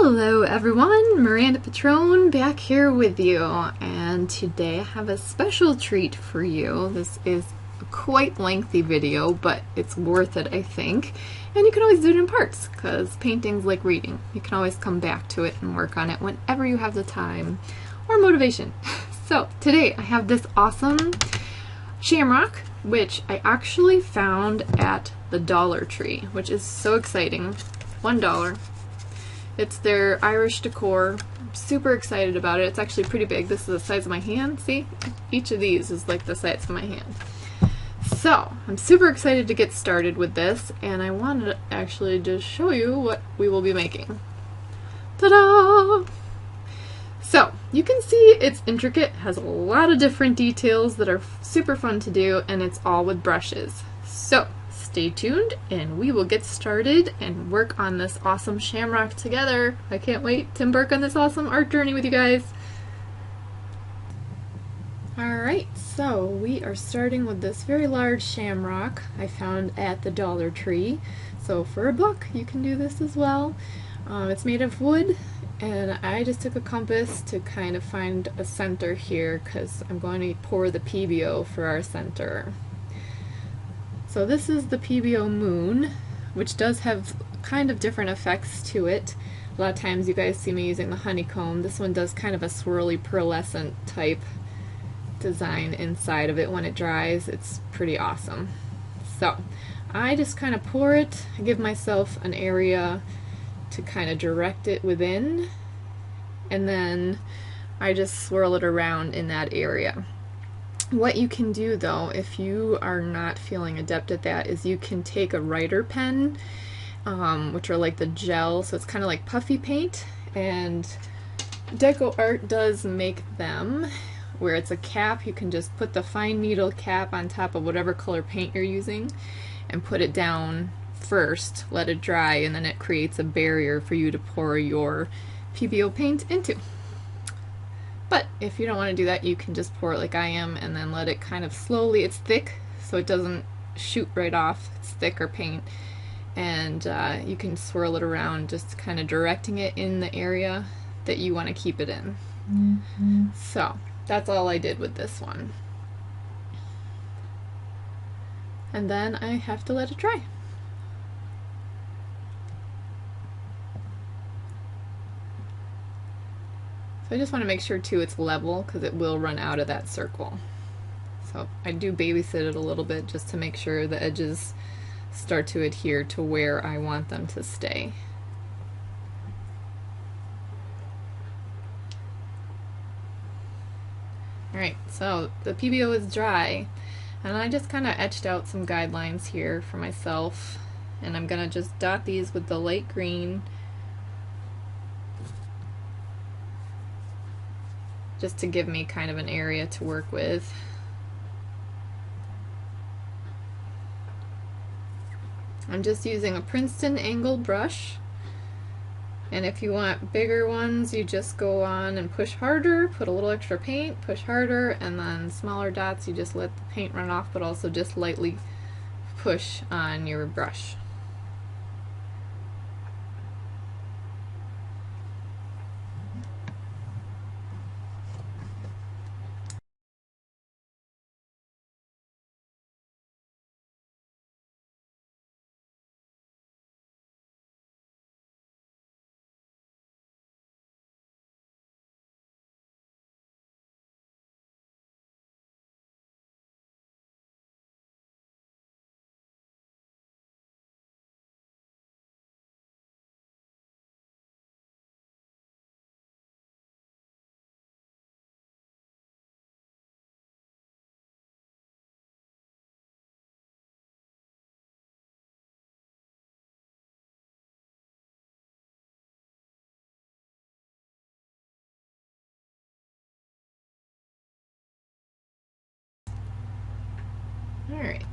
Hello everyone, Miranda Pitrone back here with you, and today I have a special treat for you. This is a quite lengthy video, but it's worth it, I think. And you can always do it in parts, because painting's like reading. You can always come back to it and work on it whenever you have the time or motivation. So today I have this awesome shamrock, which I actually found at the Dollar Tree, which is so exciting. $1. It's their Irish decor. I'm super excited about it. It's actually pretty big. This is the size of my hand. See? Each of these is like the size of my hand. So, I'm super excited to get started with this, and I wanted to actually just show you what we will be making. Ta-da! So, you can see it's intricate, has a lot of different details that are super fun to do, and it's all with brushes. So, stay tuned and we will get started and work on this awesome shamrock together. I can't wait to embark on this awesome art journey with you guys. Alright, so we are starting with this very large shamrock I found at the Dollar Tree. So for $1 you can do this as well. It's made of wood, and I just took a compass to kind of find a center here because I'm going to pour the PBO for our center. So this is the PBO moon, which does have kind of different effects to it. A lot of times you guys see me using the honeycomb. This one does kind of a swirly pearlescent type design inside of it when it dries. It's pretty awesome. So I just kind of pour it. I give myself an area to kind of direct it within, and then I just swirl it around in that area. What you can do though, if you are not feeling adept at that, is you can take a writer pen, which are like the gel, so it's kind of like puffy paint, and Deco Art does make them where it's a cap. You can just put the fine needle cap on top of whatever color paint you're using and put it down first, let it dry, and then it creates a barrier for you to pour your PBO paint into. But if you don't want to do that, you can just pour it like I am and then let it kind of slowly, it's thick so it doesn't shoot right off, it's thicker paint, and you can swirl it around, just kind of directing it in the area that you want to keep it in. So that's all I did with this one. And then I have to let it dry. So I just want to make sure too it's level, because it will run out of that circle. So I do babysit it a little bit just to make sure the edges start to adhere to where I want them to stay. Alright, so the PBO is dry, and I just kind of etched out some guidelines here for myself, and I'm going to just dot these with the light green just to give me kind of an area to work with. I'm just using a Princeton angled brush, and if you want bigger ones you just go on and push harder, put a little extra paint, push harder, and then smaller dots you just let the paint run off, but also just lightly push on your brush. Alright,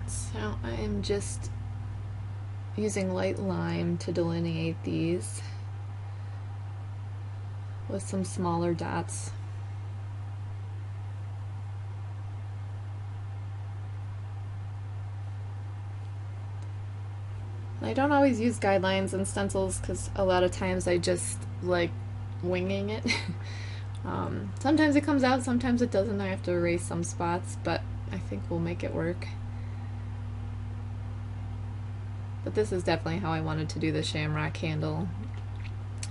so I am just using light lime to delineate these with some smaller dots. I don't always use guidelines and stencils because a lot of times I just like winging it. Sometimes it comes out, sometimes it doesn't. I have to erase some spots, but I think we'll make it work. But this is definitely how I wanted to do the shamrock handle.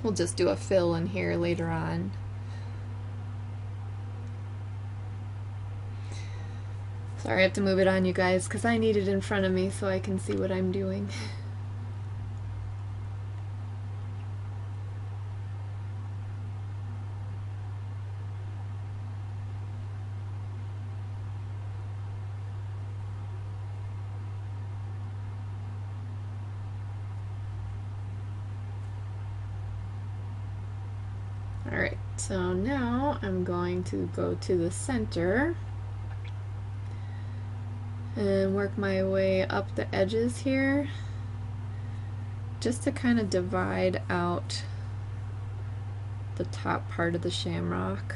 We'll just do a fill in here later on. Sorry I have to move it on you guys because I need it in front of me so I can see what I'm doing. Alright, so now I'm going to go to the center and work my way up the edges here just to kind of divide out the top part of the shamrock.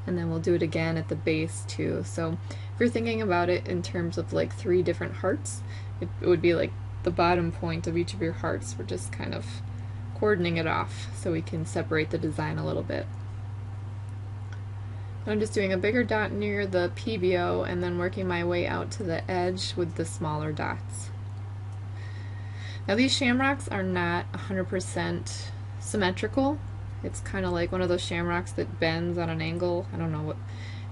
And then we'll do it again at the base too. So if you're thinking about it in terms of like 3 different hearts, it would be like the bottom point of each of your hearts. We're just kind of cordoning it off so we can separate the design a little bit. I'm just doing a bigger dot near the PBO and then working my way out to the edge with the smaller dots. Now these shamrocks are not 100% symmetrical. It's kind of like one of those shamrocks that bends on an angle. I don't know what,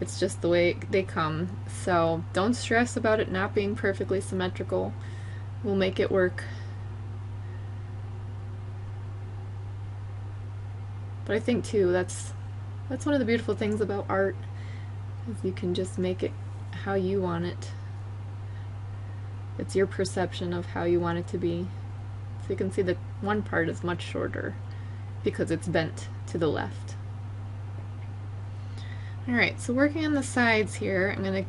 it's just the way they come. So don't stress about it not being perfectly symmetrical. We'll make it work. But I think too, that's one of the beautiful things about art, is you can just make it how you want it. It's your perception of how you want it to be. So you can see that one part is much shorter because it's bent to the left. Alright, so working on the sides here, I'm going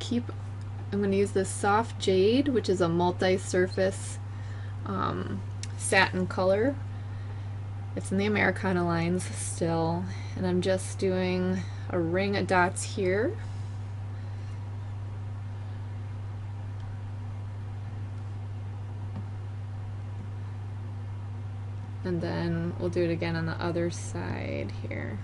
to use this soft jade, which is a multi-surface satin color. It's in the Americana lines still, and I'm just doing a ring of dots here. And then we'll do it again on the other side here.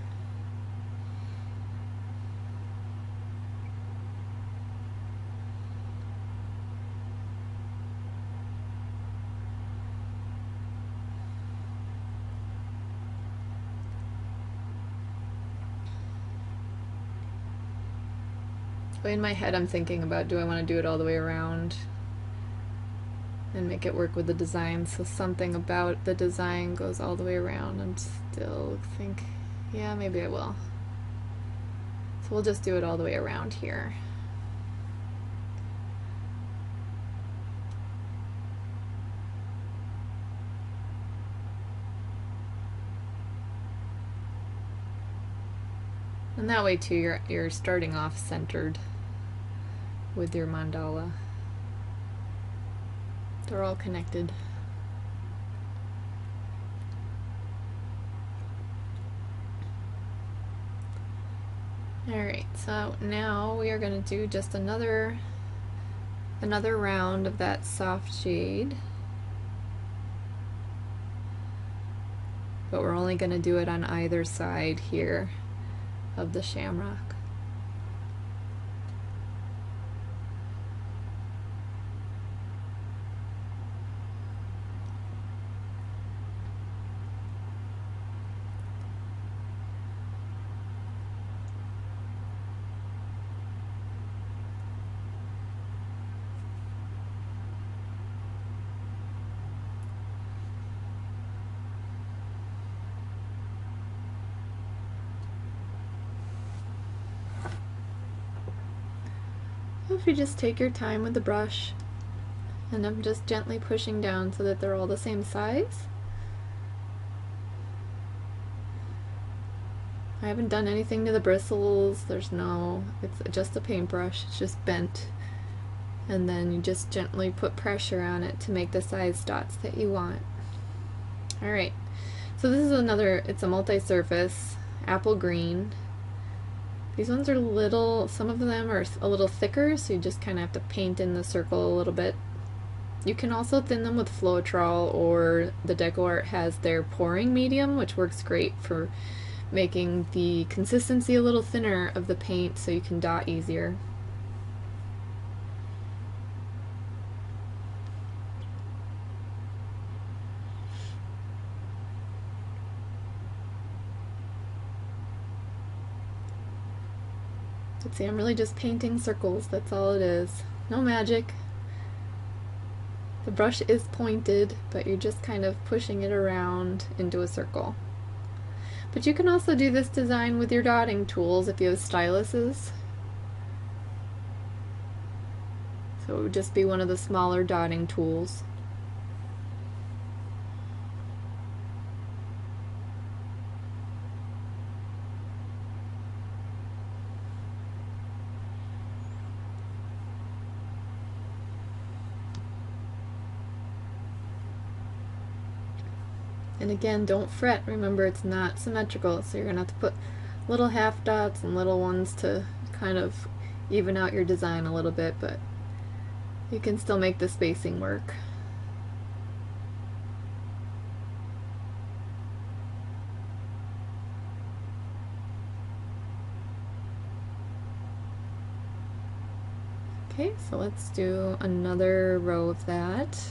In my head I'm thinking about, do I want to do it all the way around and make it work with the design, so something about the design goes all the way around. I'm still think, yeah, maybe I will. So we'll just do it all the way around here. And that way too, you're starting off centered with your mandala. They're all connected. Alright, so now we are going to do just another round of that soft jade. But we're only going to do it on either side here of the shamrock. If you just take your time with the brush, and I'm just gently pushing down so that they're all the same size. I haven't done anything to the bristles, it's just a paintbrush, it's just bent. And then you just gently put pressure on it to make the size dots that you want. Alright, so this is it's a multi-surface, apple green. These ones are some of them are a little thicker, so you just kind of have to paint in the circle a little bit. You can also thin them with Floetrol, or the DecoArt has their pouring medium, which works great for making the consistency a little thinner of the paint so you can dot easier. See, I'm really just painting circles, that's all it is. No magic. The brush is pointed, but you're just kind of pushing it around into a circle. But you can also do this design with your dotting tools if you have styluses. So it would just be one of the smaller dotting tools. And again, don't fret. Remember, it's not symmetrical, so you're going to have to put little half dots and little ones to kind of even out your design a little bit, but you can still make the spacing work. Okay, so let's do another row of that.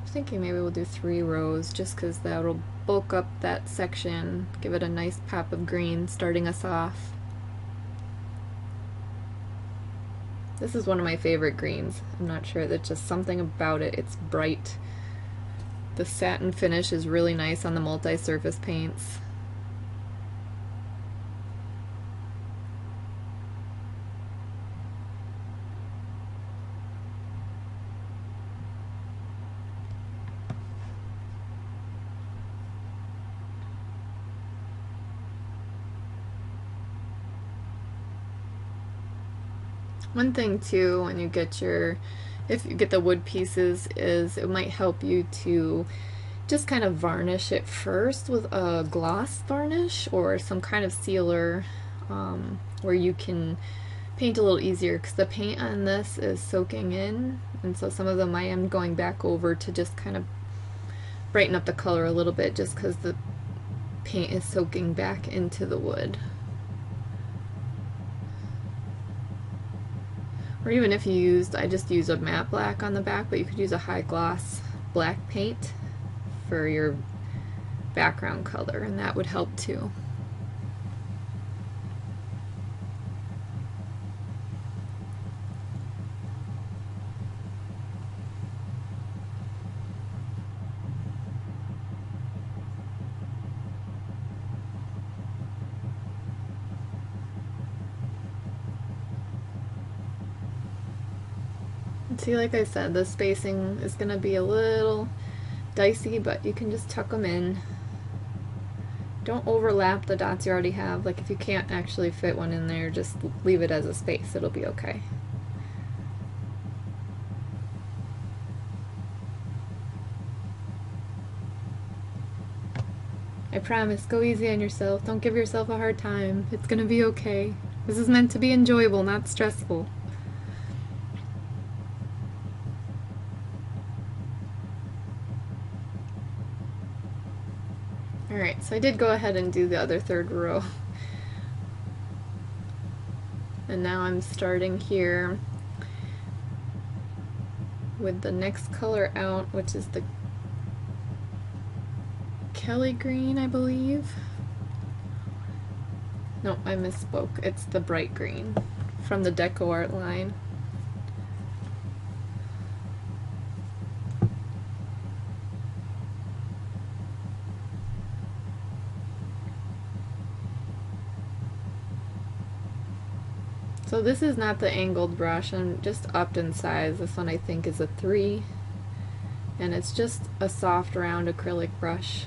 Thinking maybe we'll do 3 rows just because that'll bulk up that section, give it a nice pop of green starting us off. This is one of my favorite greens. I'm not sure, there's just something about it. It's bright. The satin finish is really nice on the multi-surface paints. One thing too, when you get if you get the wood pieces, is it might help you to just kind of varnish it first with a gloss varnish or some kind of sealer, where you can paint a little easier, because the paint on this is soaking in, and so some of them I am going back over to just kind of brighten up the color a little bit, just because the paint is soaking back into the wood. Or even if you used, I just use a matte black on the back, but you could use a high gloss black paint for your background color, and that would help too. See, like I said, the spacing is going to be a little dicey, but you can just tuck them in. Don't overlap the dots you already have. Like if you can't actually fit one in there, just leave it as a space. It'll be okay. I promise, go easy on yourself. Don't give yourself a hard time. It's going to be okay. This is meant to be enjoyable, not stressful. Alright, so I did go ahead and do the other third row. And now I'm starting here with the next color out, which is the Kelly green, I believe. No, I misspoke. It's the bright green from the DecoArt line. So this is not the angled brush, I'm just upped in size. This one I think is a 3, and it's just a soft round acrylic brush.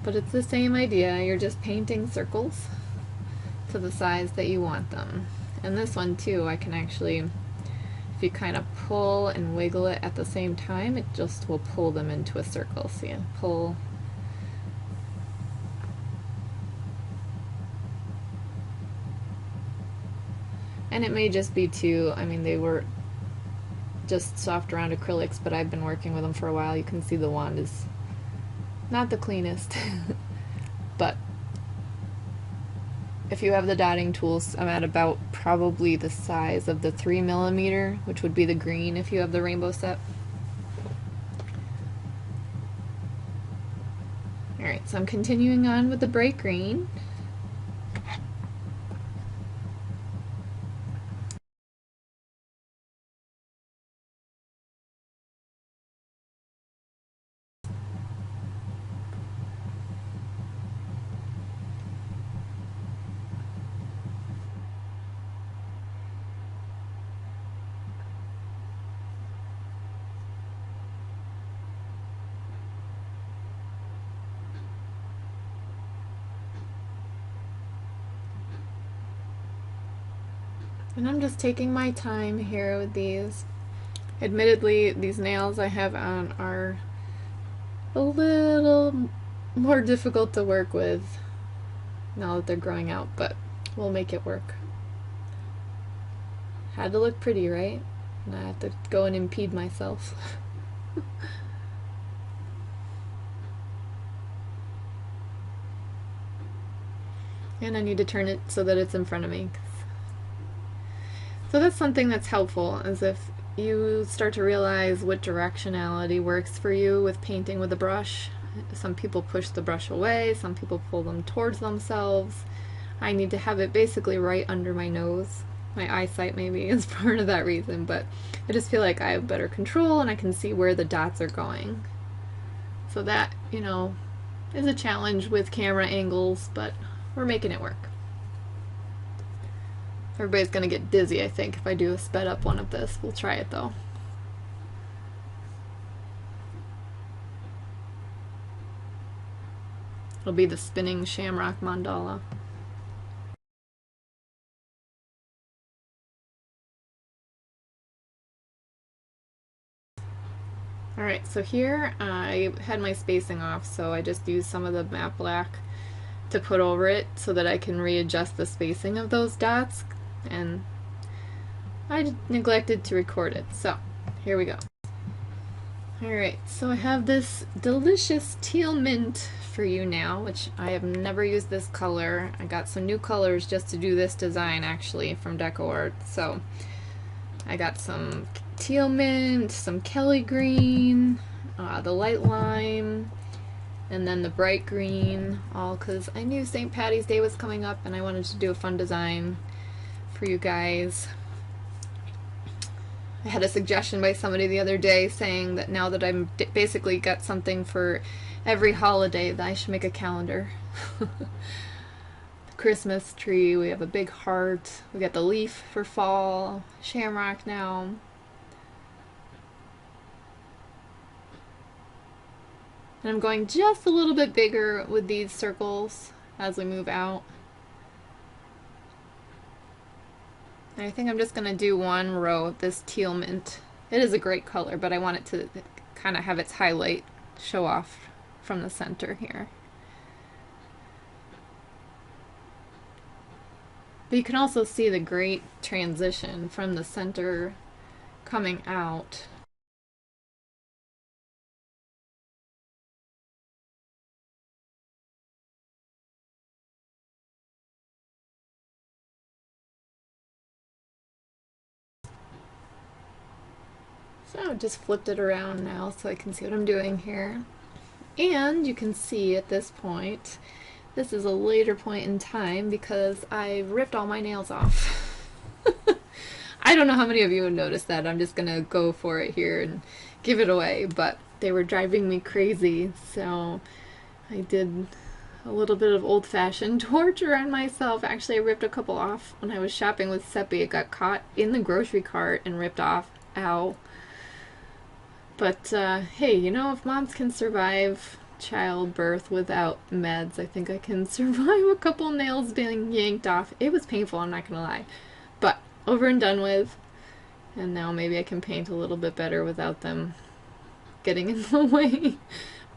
But it's the same idea, you're just painting circles to the size that you want them. And this one too, I can actually, if you kind of pull and wiggle it at the same time, it just will pull them into a circle. So you pull, And it may just be too, I mean, they were just soft round acrylics, but I've been working with them for a while. You can see the wand is not the cleanest. But if you have the dotting tools, I'm at about probably the size of the 3mm, which would be the green if you have the rainbow set. Alright, so I'm continuing on with the bright green. And I'm just taking my time here with these. Admittedly, these nails I have on are a little more difficult to work with now that they're growing out, but we'll make it work. Had to look pretty, right? And I have to go and impede myself. And I need to turn it so that it's in front of me. So that's something that's helpful, is if you start to realize what directionality works for you with painting with a brush. Some people push the brush away, some people pull them towards themselves. I need to have it basically right under my nose. My eyesight maybe is part of that reason, but I just feel like I have better control and I can see where the dots are going. So that, you know, is a challenge with camera angles, but we're making it work. Everybody's gonna get dizzy, I think, if I do a sped up one of this. We'll try it though. It'll be the spinning Shamrock Mandala. Alright, so here I had my spacing off, so I just used some of the matte black to put over it so that I can readjust the spacing of those dots, and I neglected to record it, so here we go. Alright, so I have this delicious teal mint for you now, which I have never used this color. I got some new colors just to do this design actually from DecoArt. So I got some teal mint, some Kelly green, the light lime, and then the bright green, all because I knew St. Patty's Day was coming up and I wanted to do a fun design for you guys. I had a suggestion by somebody the other day saying that now that I'm basically got something for every holiday, that I should make a calendar. The Christmas tree, we have a big heart, we got the leaf for fall, shamrock now. And I'm going just a little bit bigger with these circles as we move out. And I think I'm just going to do one row of this teal mint. It is a great color, but I want it to kind of have its highlight show off from the center here. But you can also see the great transition from the center coming out. So just flipped it around now so I can see what I'm doing here. And you can see at this point, this is a later point in time because I ripped all my nails off. I don't know how many of you have noticed that. I'm just gonna go for it here and give it away, but they were driving me crazy, so I did a little bit of old-fashioned torture on myself. Actually, I ripped a couple off when I was shopping with Seppi. It got caught in the grocery cart and ripped off. Ow. But hey, you know, if moms can survive childbirth without meds, I think I can survive a couple nails being yanked off. It was painful, I'm not gonna lie, but over and done with, and now maybe I can paint a little bit better without them getting in the way.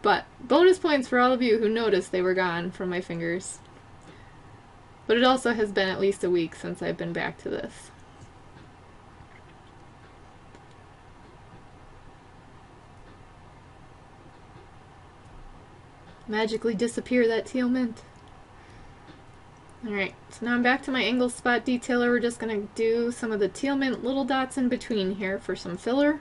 But bonus points for all of you who noticed they were gone from my fingers. But it also has been at least a week since I've been back to this. magically disappear that teal mint. Alright, so now I'm back to my angle spot detailer. We're just going to do some of the teal mint little dots in between here for some filler.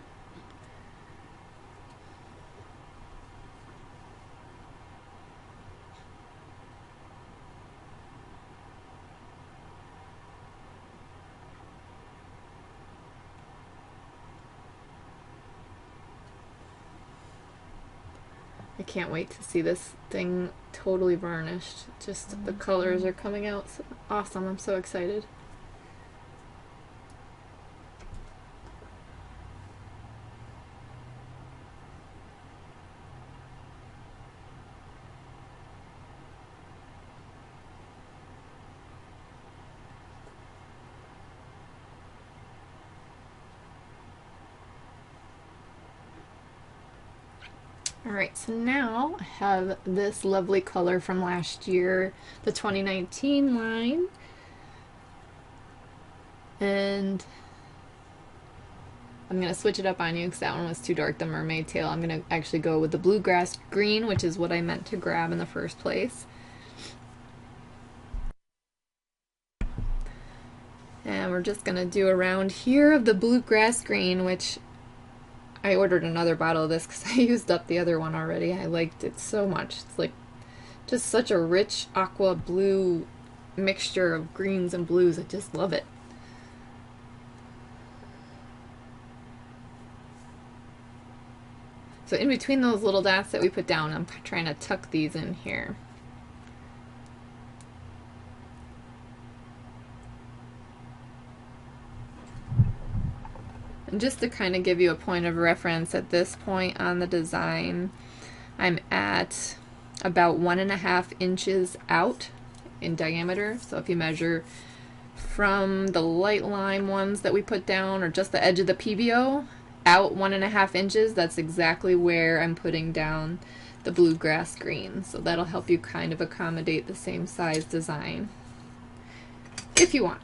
I can't wait to see this thing totally varnished. Just the colors are coming out so awesome. I'm so excited. Alright, so now I have this lovely color from last year, the 2019 line. And I'm going to switch it up on you because that one was too dark, the mermaid tail. I'm going to actually go with the bluegrass green, which is what I meant to grab in the first place. And we're just going to do a round here of the bluegrass green, which I ordered another bottle of this because I used up the other one already. I liked it so much. It's like just such a rich aqua blue mixture of greens and blues. I just love it. So in between those little dots that we put down, I'm trying to tuck these in here. And just to kind of give you a point of reference, at this point on the design, I'm at about 1.5 inches out in diameter. So if you measure from the light lime ones that we put down, or just the edge of the PBO, out 1.5 inches, that's exactly where I'm putting down the bluegrass green. So that'll help you kind of accommodate the same size design if you want.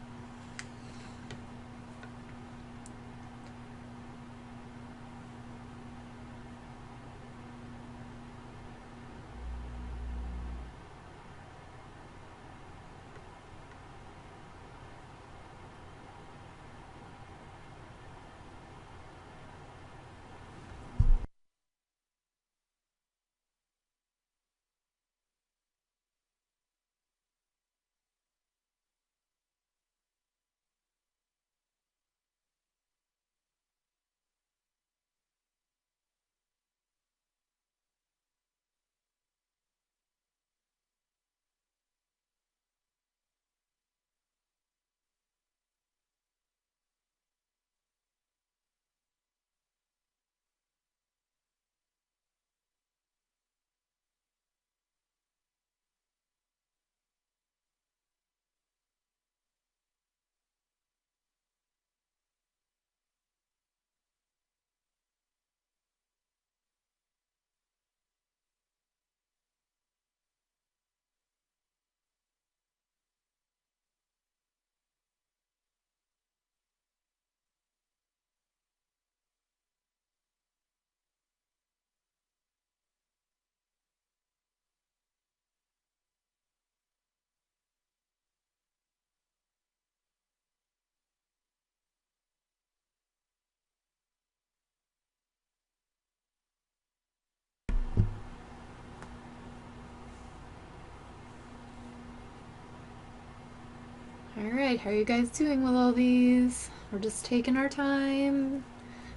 Alright, how are you guys doing with all these? We're just taking our time,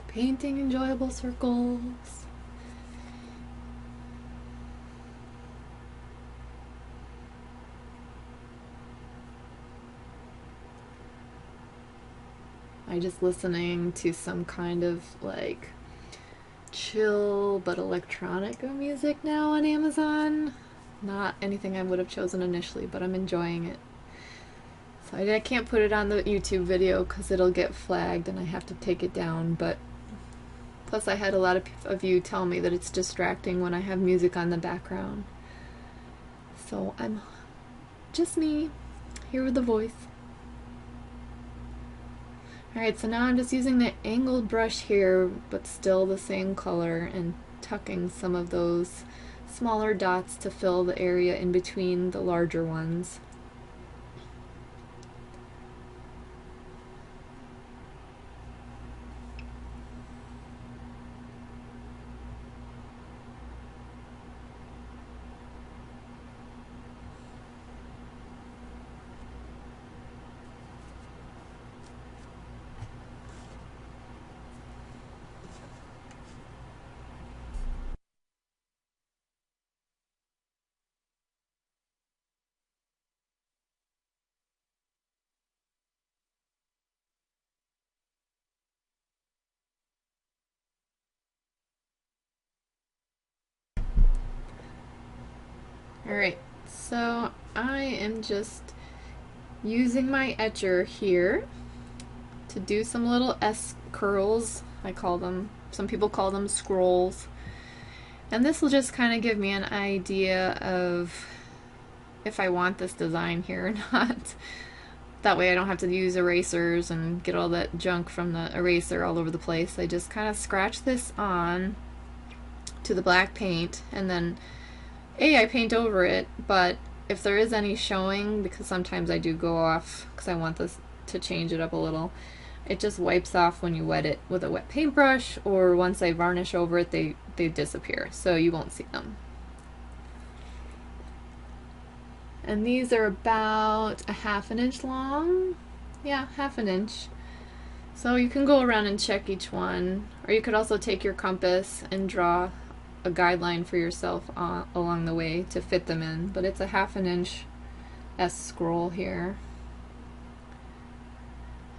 painting enjoyable circles. I'm just listening to some kind of like chill but electronic music now on Amazon. Not anything I would have chosen initially, but I'm enjoying it. So I can't put it on the YouTube video because it'll get flagged and I have to take it down, but plus I had a lot of you tell me that it's distracting when I have music on the background. So I'm just me here with the voice. Alright, so now I'm just using the angled brush here, but still the same color, and tucking some of those smaller dots to fill the area in between the larger ones. Alright, so I am just using my etcher here to do some little S curls, I call them. Some people call them scrolls. And this will just kind of give me an idea of if I want this design here or not. That way I don't have to use erasers and get all that junk from the eraser all over the place. I just kind of scratch this on to the black paint, and then I paint over it, but if there is any showing, because sometimes I do go off because I want this to change it up a little, it just wipes off when you wet it with a wet paintbrush, or once I varnish over it, they disappear, so you won't see them. And these are about a ½ inch long. Yeah, ½ inch. So you can go around and check each one, or you could also take your compass and draw a guideline for yourself along the way to fit them in, but it's a ½ inch S scroll here.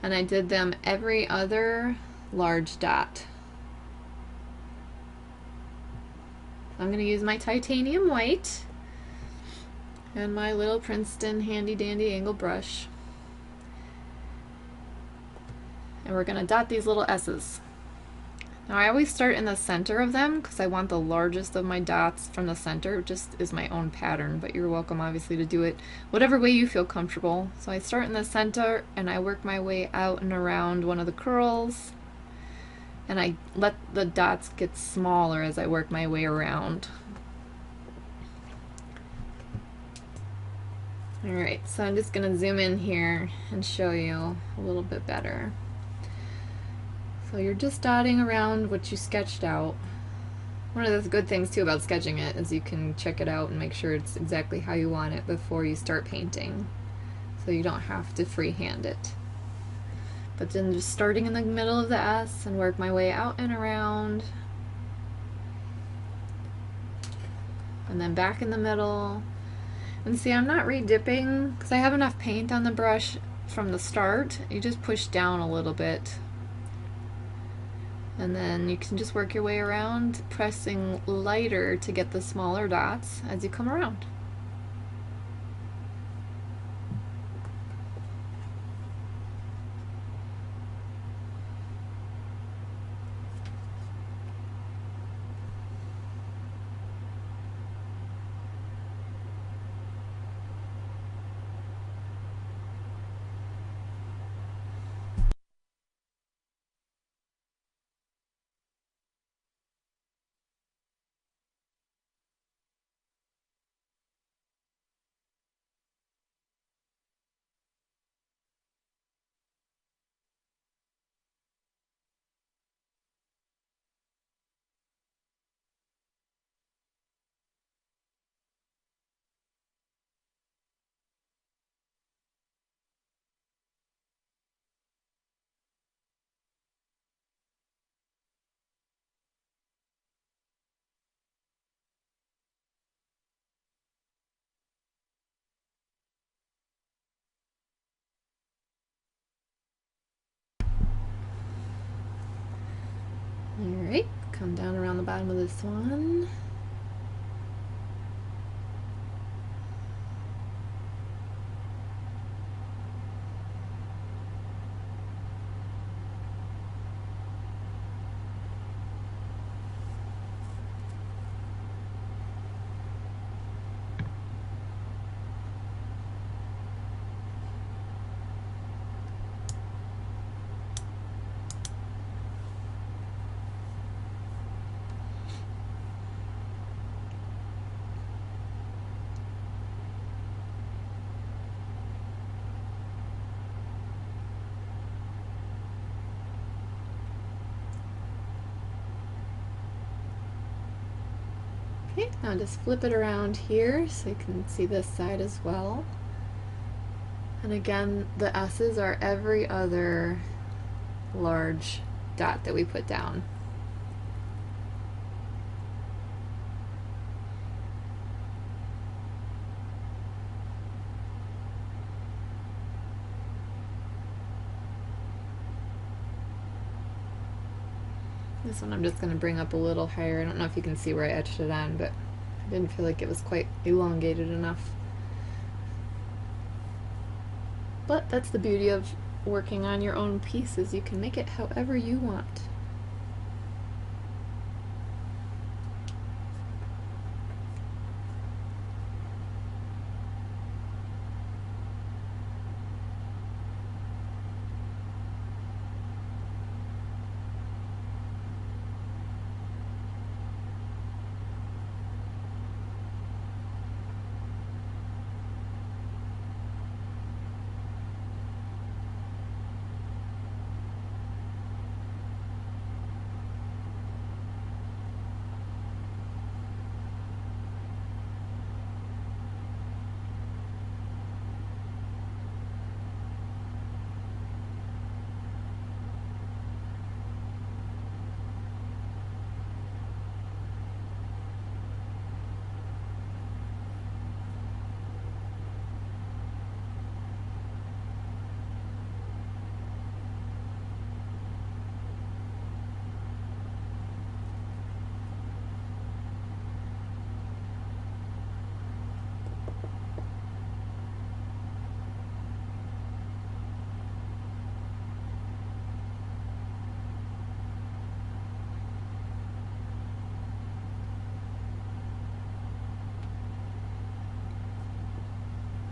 And I did them every other large dot. I'm going to use my titanium white and my little Princeton handy dandy angle brush. And we're going to dot these little S's. Now I always start in the center of them because I want the largest of my dots from the center. It just is my own pattern, but you're welcome obviously to do it whatever way you feel comfortable. So I start in the center and I work my way out and around one of the curls, and I let the dots get smaller as I work my way around. Alright, so I'm just going to zoom in here and show you a little bit better. So you're just dotting around what you sketched out. One of the good things too about sketching it is you can check it out and make sure it's exactly how you want it before you start painting. So you don't have to freehand it. But then just starting in the middle of the S and work my way out and around. And then back in the middle. And see, I'm not re-dipping because I have enough paint on the brush from the start. You just push down a little bit. And then you can just work your way around, pressing lighter to get the smaller dots as you come around. Alright, come down around the bottom of this one. Okay, now just flip it around here so you can see this side as well. And again, the S's are every other large dot that we put down. This one I'm just going to bring up a little higher. I don't know if you can see where I etched it on, but I didn't feel like it was quite elongated enough. But that's the beauty of working on your own pieces. You can make it however you want.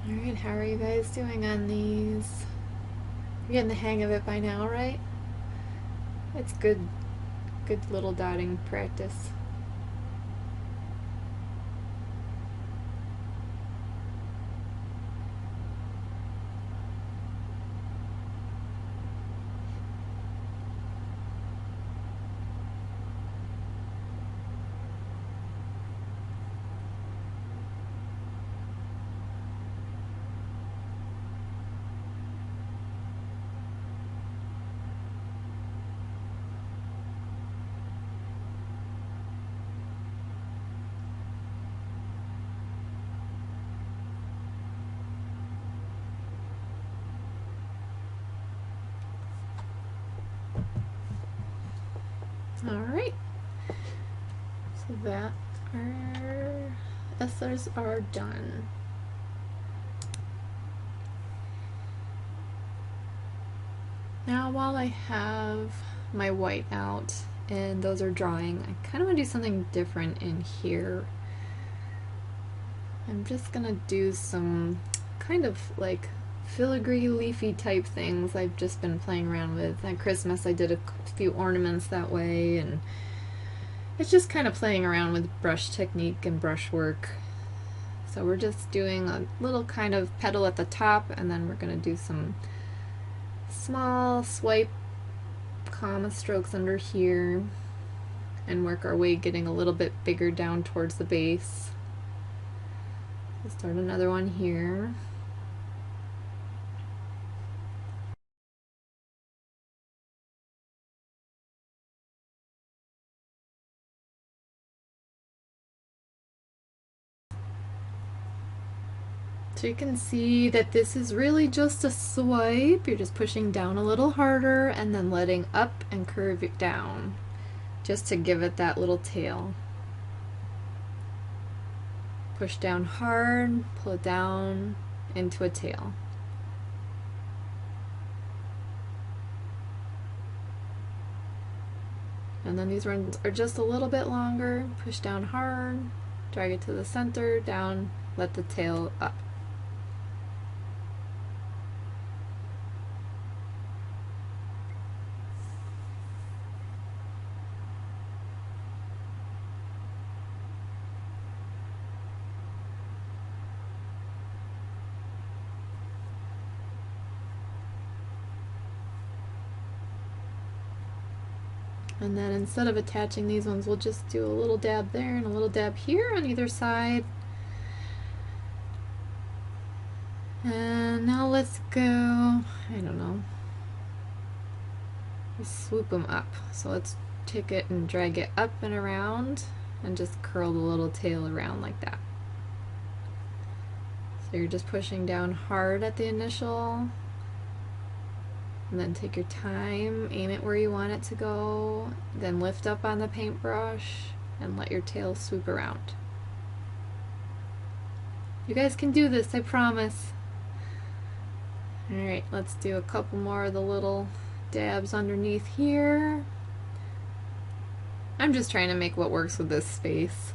Alright, how are you guys doing on these? You're getting the hang of it by now, right? It's good little dotting practice. Alright, so that our S's are done. Now while I have my white out and those are drying, I kind of want to do something different in here. I'm just gonna do some kind of like filigree leafy type things I've just been playing around with. At Christmas I did a few ornaments that way, and it's just kind of playing around with brush technique and brushwork. So we're just doing a little kind of petal at the top, and then we're going to do some small swipe comma strokes under here and work our way getting a little bit bigger down towards the base. We'll start another one here. So you can see that this is really just a swipe. You're just pushing down a little harder and then letting up and curve it down just to give it that little tail. Push down hard, pull it down into a tail. And then these ones are just a little bit longer. Push down hard, drag it to the center, down, let the tail up. And then instead of attaching these ones, we'll just do a little dab there and a little dab here on either side. And now let's go, I don't know, just swoop them up. So let's take it and drag it up and around and just curl the little tail around like that. So you're just pushing down hard at the initial, and then take your time, aim it where you want it to go, then lift up on the paintbrush and let your tail swoop around. You guys can do this, I promise. Alright, let's do a couple more of the little dabs underneath here. I'm just trying to make what works with this space.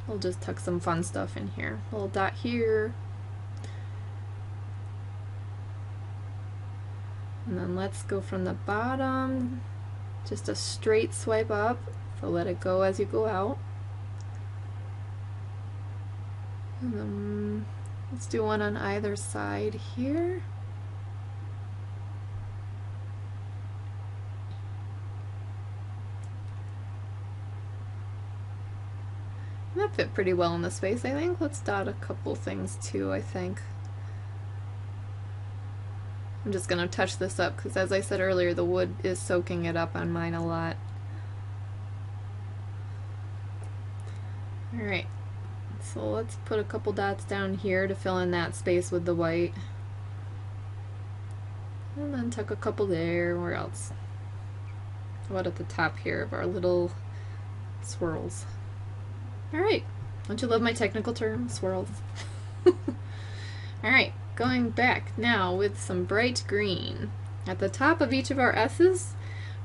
We'll just tuck some fun stuff in here. A little dot here. And then let's go from the bottom, just a straight swipe up, so let it go as you go out. And then let's do one on either side here. That fit pretty well in the space, I think. Let's dot a couple things too, I think. I'm just going to touch this up because, as I said earlier, the wood is soaking it up on mine a lot. Alright, so let's put a couple dots down here to fill in that space with the white. And then tuck a couple there. Where else? What at the top here of our little swirls. Alright, don't you love my technical term? Swirls. Alright, going back now with some bright green. At the top of each of our S's,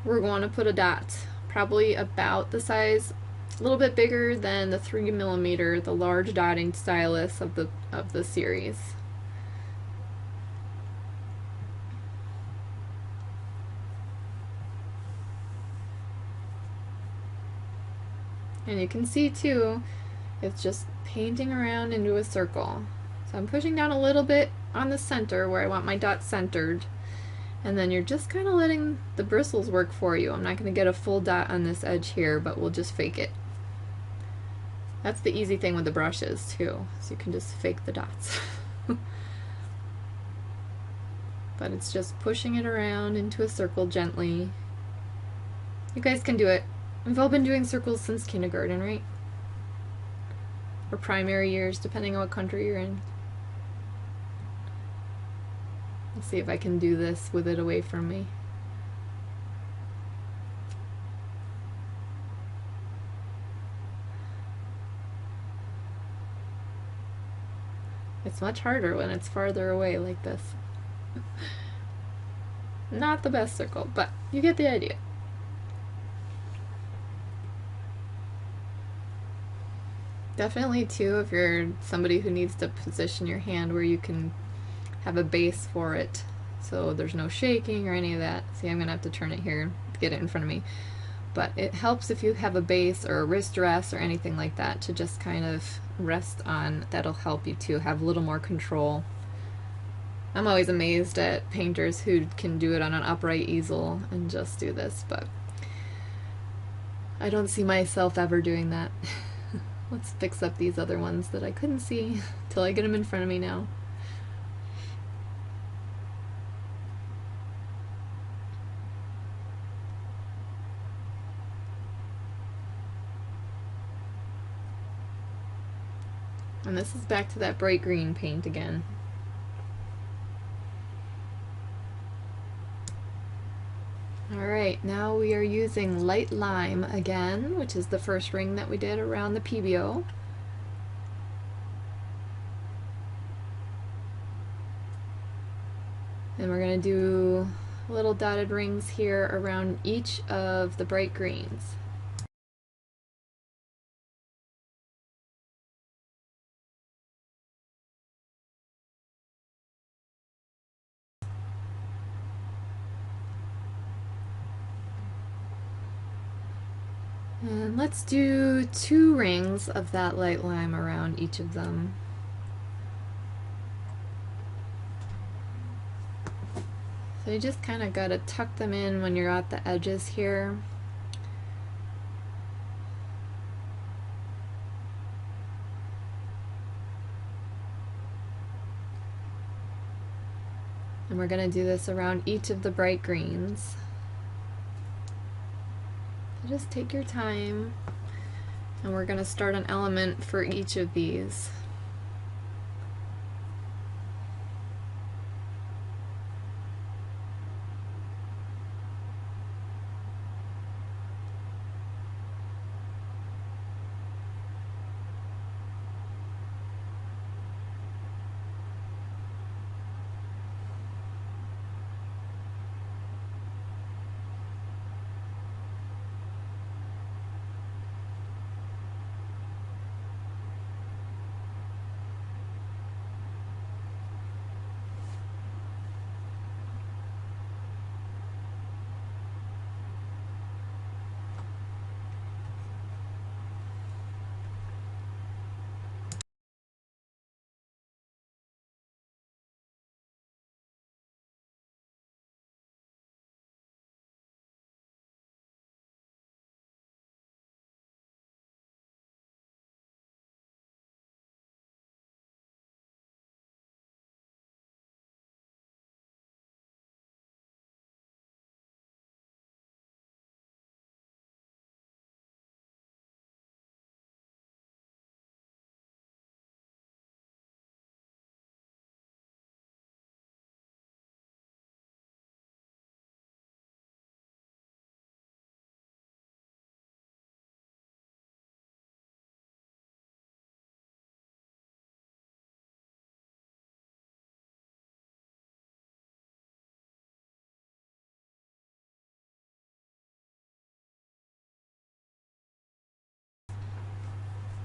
we're going to put a dot, probably about the size, a little bit bigger than the 3mm, the large dotting stylus of the series. And you can see too, it's just painting around into a circle. So I'm pushing down a little bit on the center where I want my dot centered, and then you're just kind of letting the bristles work for you. I'm not going to get a full dot on this edge here, but we'll just fake it. That's the easy thing with the brushes too, so you can just fake the dots. But it's just pushing it around into a circle gently. You guys can do it. We've all been doing circles since kindergarten, right? Or primary years, depending on what country you're in. Let's see if I can do this with it away from me. It's much harder when it's farther away like this. Not the best circle, but you get the idea. Definitely too, if you're somebody who needs to position your hand where you can have a base for it, so there's no shaking or any of that. See, I'm gonna have to turn it here to get it in front of me. But it helps if you have a base or a wrist rest or anything like that to just kind of rest on. That'll help you to have a little more control. I'm always amazed at painters who can do it on an upright easel and just do this, but I don't see myself ever doing that. Let's fix up these other ones that I couldn't see till I get them in front of me now. And this is back to that bright green paint again. Alright, now we are using light lime again, which is the first ring that we did around the PBO. And we're going to do little dotted rings here around each of the bright greens. And let's do 2 rings of that light lime around each of them. So you just kind of got to tuck them in when you're at the edges here. And we're going to do this around each of the bright greens. So just take your time, and we're going to start an element for each of these.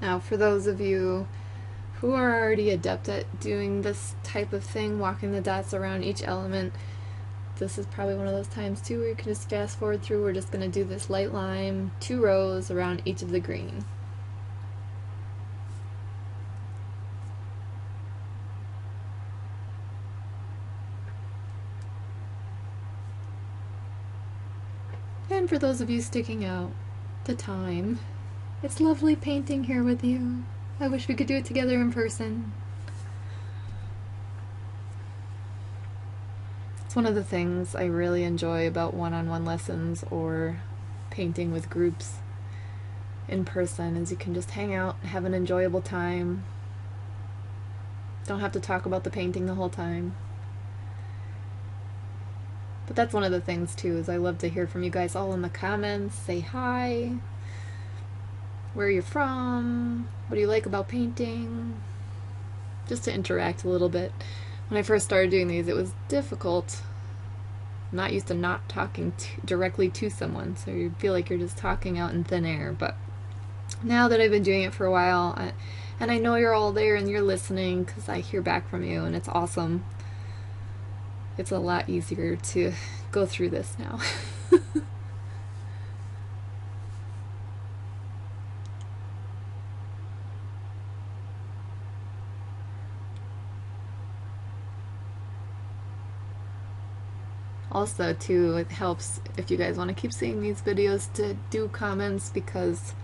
Now, for those of you who are already adept at doing this type of thing, walking the dots around each element, this is probably one of those times too where you can just fast forward through. We're just going to do this light lime, 2 rows around each of the green. And for those of you sticking out the time, it's lovely painting here with you. I wish we could do it together in person. It's one of the things I really enjoy about one-on-one lessons or painting with groups in person, is you can just hang out, have an enjoyable time. Don't have to talk about the painting the whole time. But that's one of the things too, is I love to hear from you guys all in the comments. Say hi, where you're from, what do you like about painting, just to interact a little bit. When I first started doing these, it was difficult. I'm not used to not talking directly to someone, so you feel like you're just talking out in thin air. But now that I've been doing it for a while, and I know you're all there and you're listening, because I hear back from you and it's awesome, it's a lot easier to go through this now. Also, too, it helps if you guys want to keep seeing these videos to do comments, because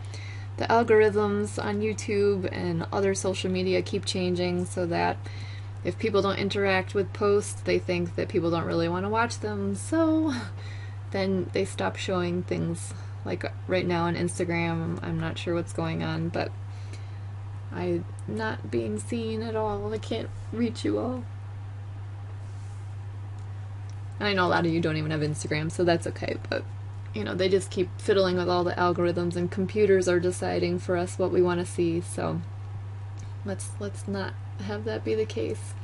the algorithms on YouTube and other social media keep changing, so that if people don't interact with posts, they think that people don't really want to watch them, so then they stop showing things. Like right now on Instagram, I'm not sure what's going on, but I'm not being seen at all. I can't reach you all. And I know a lot of you don't even have Instagram, so that's okay, but you know, they just keep fiddling with all the algorithms, and computers are deciding for us what we want to see, so let's not have that be the case.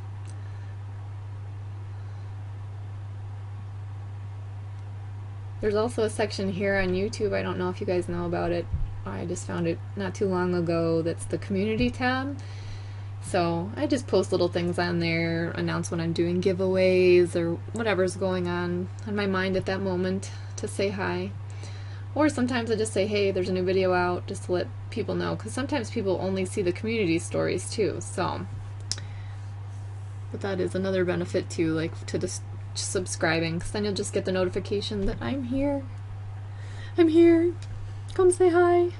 There's also a section here on YouTube, I don't know if you guys know about it, I just found it not too long ago, that's the community tab. So I just post little things on there, announce when I'm doing giveaways or whatever's going on my mind at that moment, to say hi. Or sometimes I just say, hey, there's a new video out, just to let people know, because sometimes people only see the community stories too, so. But that is another benefit too, like to just subscribing, because then you'll just get the notification that I'm here. I'm here. Come say hi.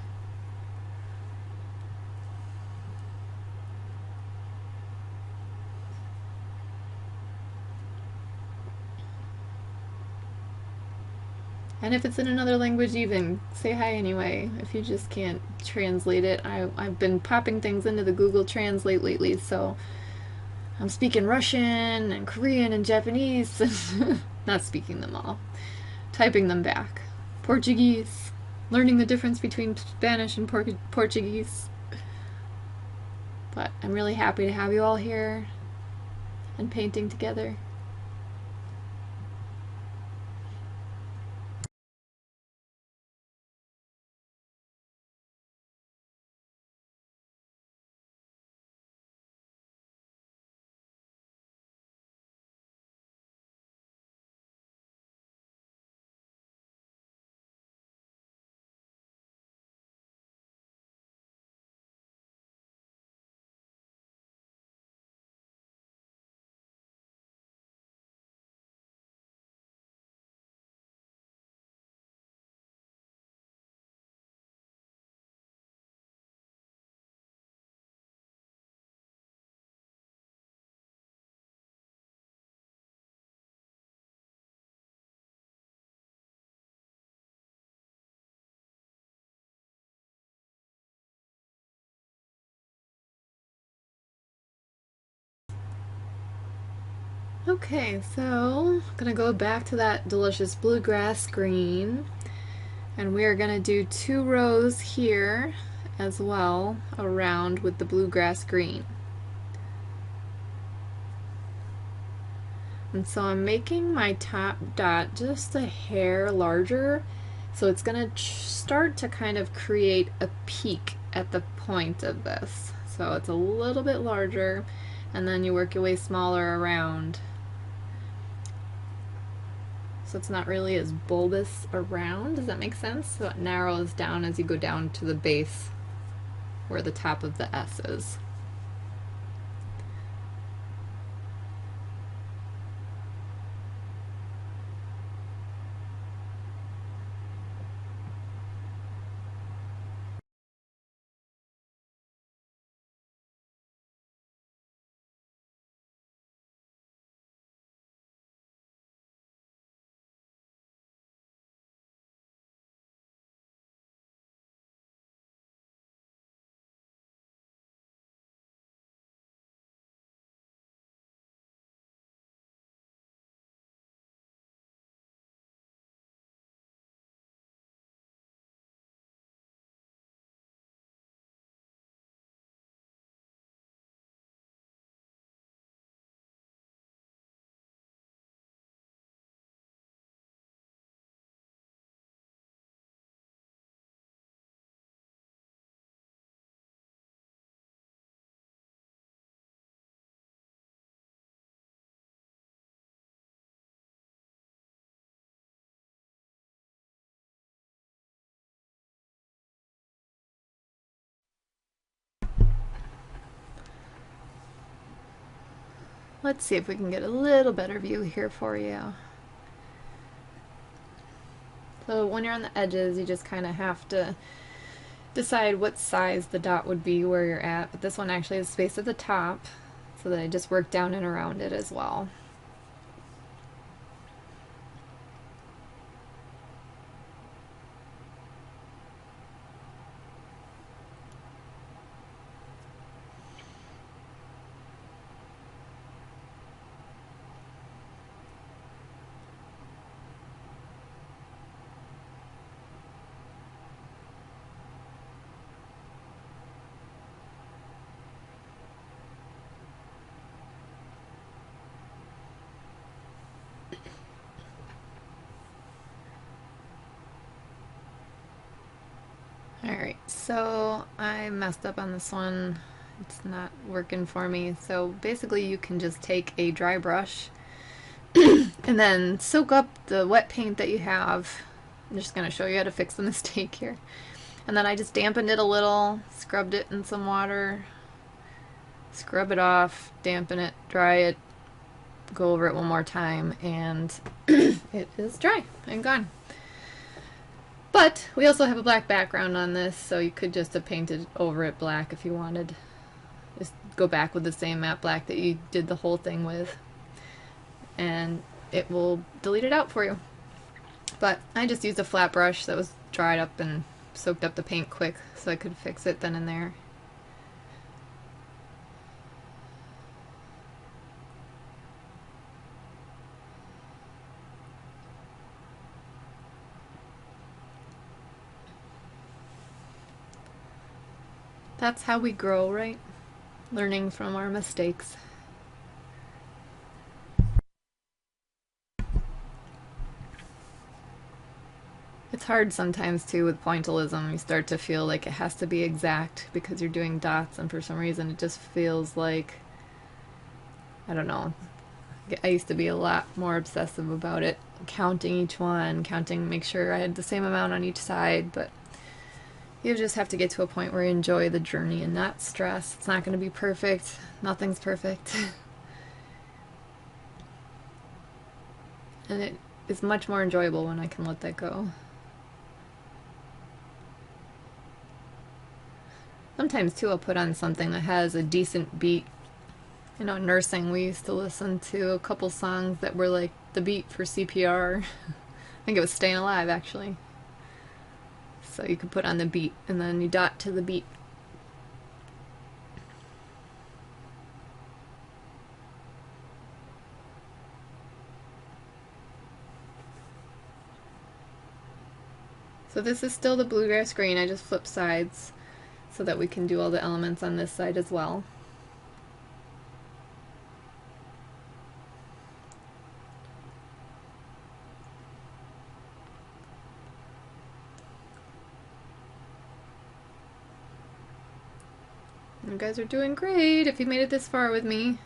And if it's in another language, even say hi anyway. If you just can't translate it, I've been popping things into the Google Translate lately, so I'm speaking Russian and Korean and Japanese. Not speaking them all. Typing them back. Portuguese. Learning the difference between Spanish and Portuguese. But I'm really happy to have you all here and painting together. Okay, so I'm gonna go back to that delicious bluegrass green, and we are gonna do 2 rows here as well around with the bluegrass green. And so I'm making my top dot just a hair larger, so it's gonna start to kind of create a peak at the point of this. So it's a little bit larger, and then you work your way smaller around. So it's not really as bulbous around. Does that make sense? So it narrows down as you go down to the base where the top of the S is. Let's see if we can get a little better view here for you. So when you're on the edges, you just kind of have to decide what size the dot would be where you're at. But this one actually has space at the top, so that I just work down and around it as well. Alright, so I messed up on this one. It's not working for me. So basically you can just take a dry brush and then soak up the wet paint that you have. I'm just going to show you how to fix the mistake here. And then I just dampened it a little, scrubbed it in some water, scrub it off, dampen it, dry it, go over it one more time, and it is dry and gone. But we also have a black background on this, so you could just have painted over it black if you wanted. Just go back with the same matte black that you did the whole thing with, and it will delete it out for you. But I just used a flat brush that was dried up and soaked up the paint quick, so I could fix it then and there. That's how we grow, right? Learning from our mistakes. It's hard sometimes too with pointillism. You start to feel like it has to be exact because you're doing dots, and for some reason it just feels like, I don't know, I used to be a lot more obsessive about it, counting each one, make sure I had the same amount on each side, but you just have to get to a point where you enjoy the journey and not stress. It's not going to be perfect. Nothing's perfect. And it is much more enjoyable when I can let that go. Sometimes too I'll put on something that has a decent beat. You know, in nursing we used to listen to a couple songs that were like the beat for CPR. I think it was Staying Alive actually. So you could put on the beat and then you dot to the beat. So this is still the bluegrass green. I just flipped sides so that we can do all the elements on this side as well. You guys are doing great if you made it this far with me.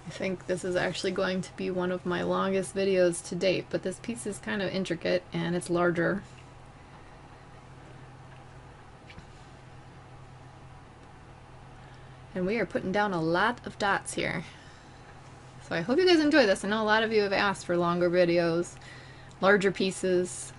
I think this is actually going to be one of my longest videos to date, but this piece is kind of intricate and it's larger. And we are putting down a lot of dots here. So I hope you guys enjoy this. I know a lot of you have asked for longer videos, larger pieces.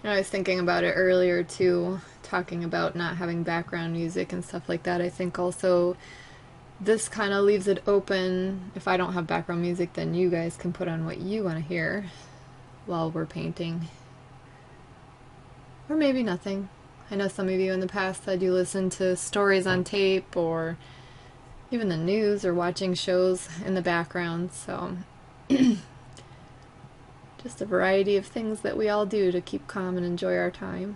I was thinking about it earlier too, talking about not having background music and stuff like that. I think also this kind of leaves it open. If I don't have background music, then you guys can put on what you want to hear while we're painting. Or maybe nothing. I know some of you in the past said you listen to stories on tape or even the news or watching shows in the background, so just a variety of things that we all do to keep calm and enjoy our time.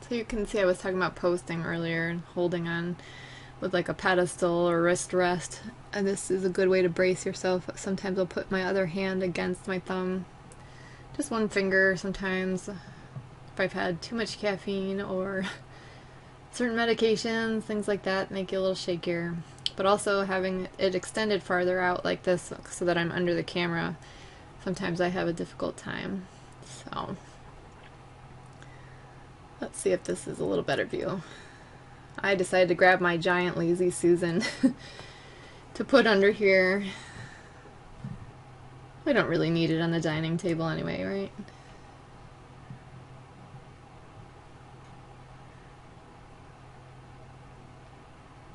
So you can see I was talking about posting earlier and holding on with like a pedestal or wrist rest, and this is a good way to brace yourself. Sometimes I'll put my other hand against my thumb, just one finger sometimes, if I've had too much caffeine or certain medications, things like that make you a little shakier. But also having it extended farther out like this so that I'm under the camera, sometimes I have a difficult time. So let's see if this is a little better view. I decided to grab my giant Lazy Susan to put under here. We don't really need it on the dining table anyway, right?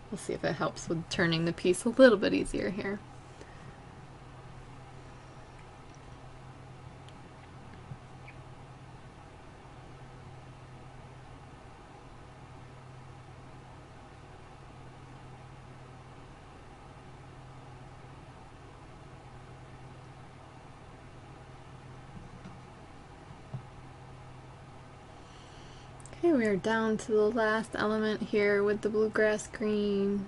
We'll see if it helps with turning the piece a little bit easier here. Okay, we are down to the last element here with the bluegrass green.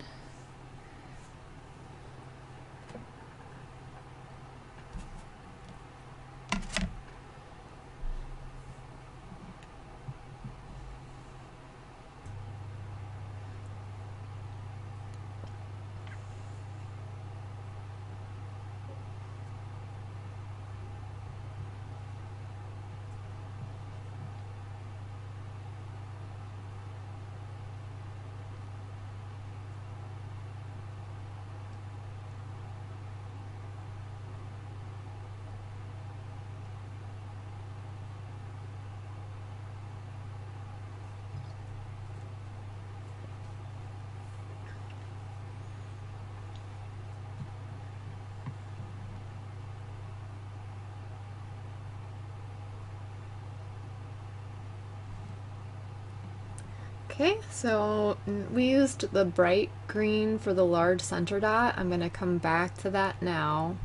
Okay, so we used the bright green for the large center dot. I'm going to come back to that now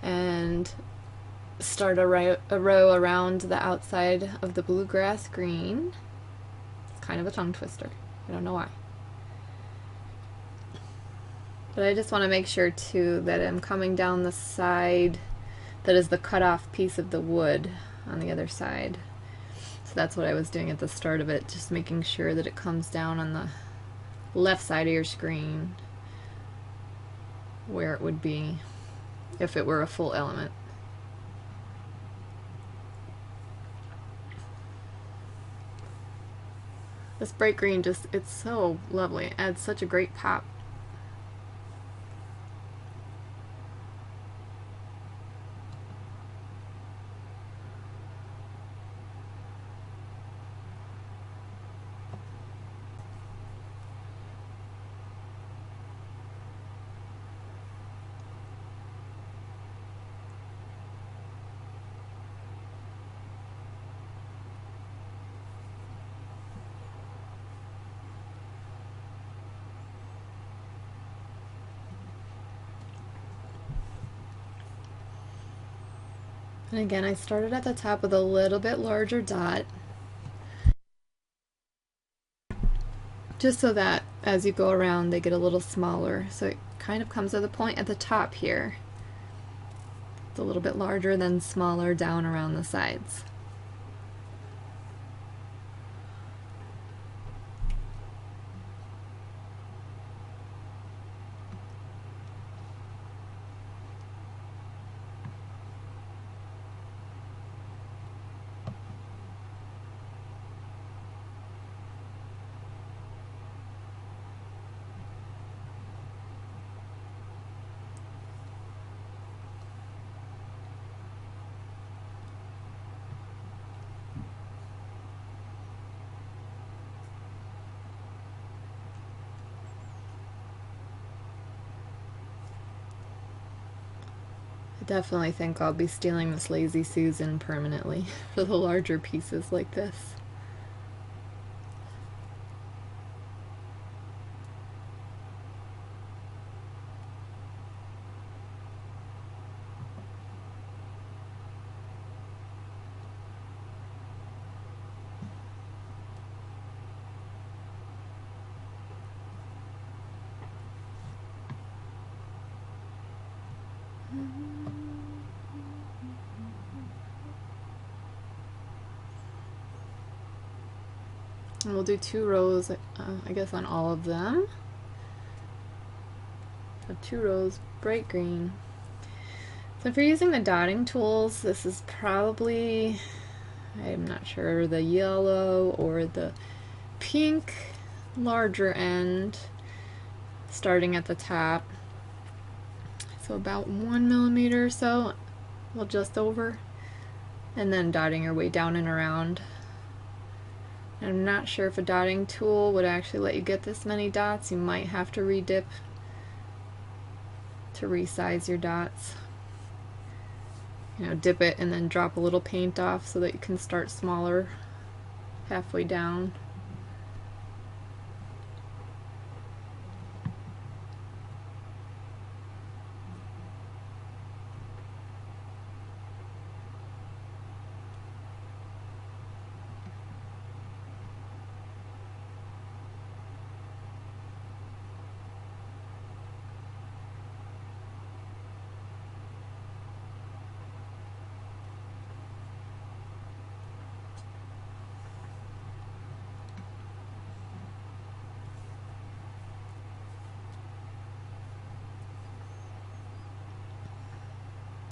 and start a row around the outside of the bluegrass green. It's kind of a tongue twister. I don't know why. But I just want to make sure too that I'm coming down the side that is the cut off piece of the wood on the other side. So that's what I was doing at the start of it, just making sure that it comes down on the left side of your screen where it would be if it were a full element. This bright green just, it's so lovely. It adds such a great pop. And again, I started at the top with a little bit larger dot, just so that as you go around they get a little smaller. So it kind of comes to the point at the top here. It's a little bit larger, then smaller down around the sides. I definitely think I'll be stealing this Lazy Susan permanently for the larger pieces like this. And we'll do 2 rows, I guess, on all of them. So 2 rows, bright green. So if you're using the dotting tools, this is probably, I'm not sure, the yellow or the pink. larger end, starting at the top. So about 1 millimeter or so, well, just over, and then dotting your way down and around. I'm not sure if a dotting tool would actually let you get this many dots. You might have to redip to resize your dots. You know, dip it and then drop a little paint off so that you can start smaller halfway down.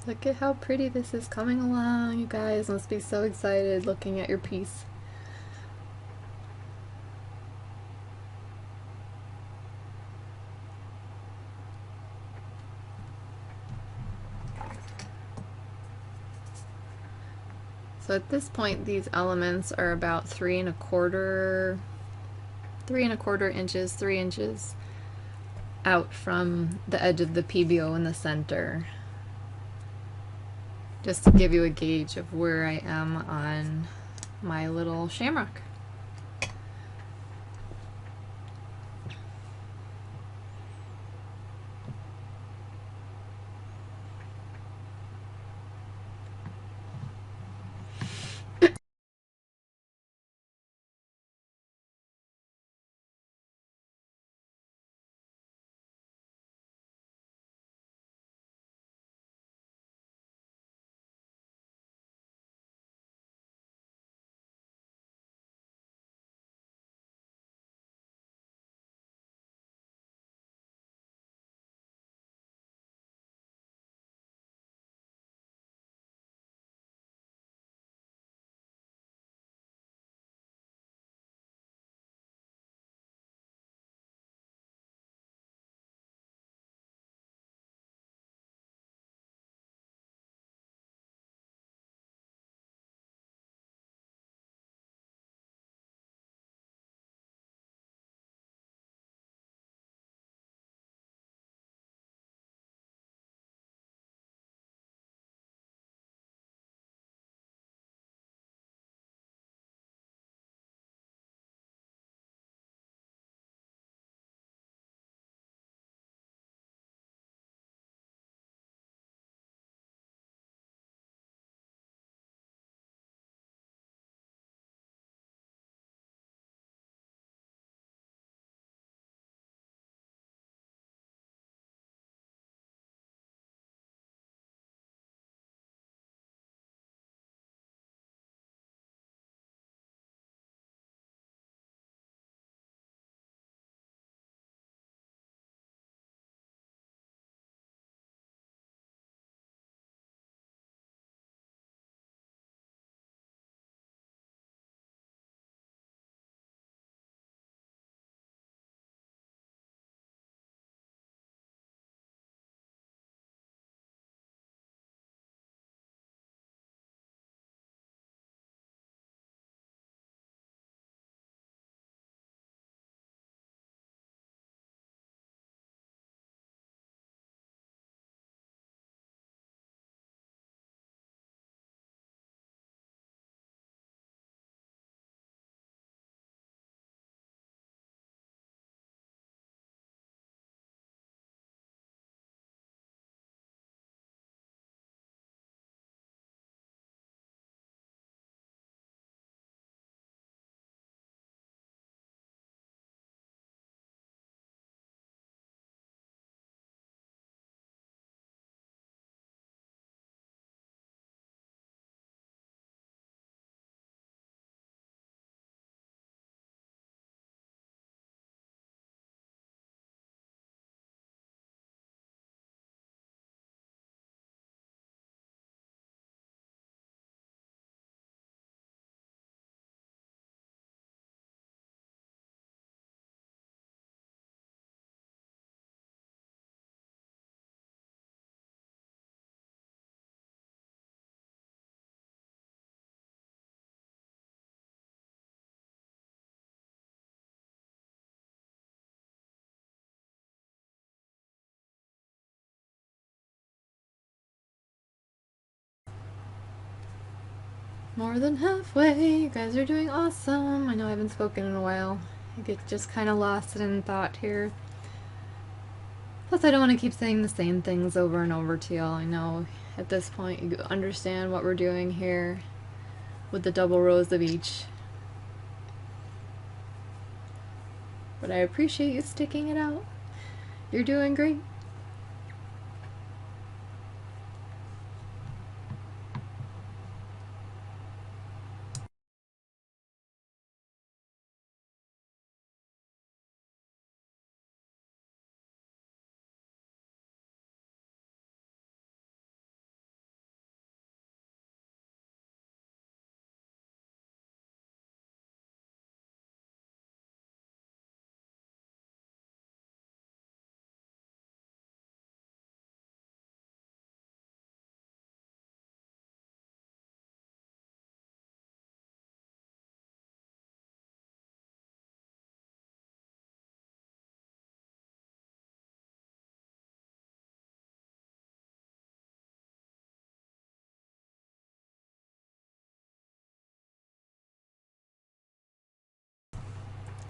Look at how pretty this is coming along. You guys must be so excited looking at your piece. So at this point, these elements are about 3¼ inches, 3 inches out from the edge of the PBO in the center. Just to give you a gauge of where I am on my little shamrock. More than halfway. You guys are doing awesome. I know I haven't spoken in a while. I get just kind of lost in thought here. Plus, I don't want to keep saying the same things over and over to y'all. I know at this point you understand what we're doing here with the double rows of each. But I appreciate you sticking it out. You're doing great.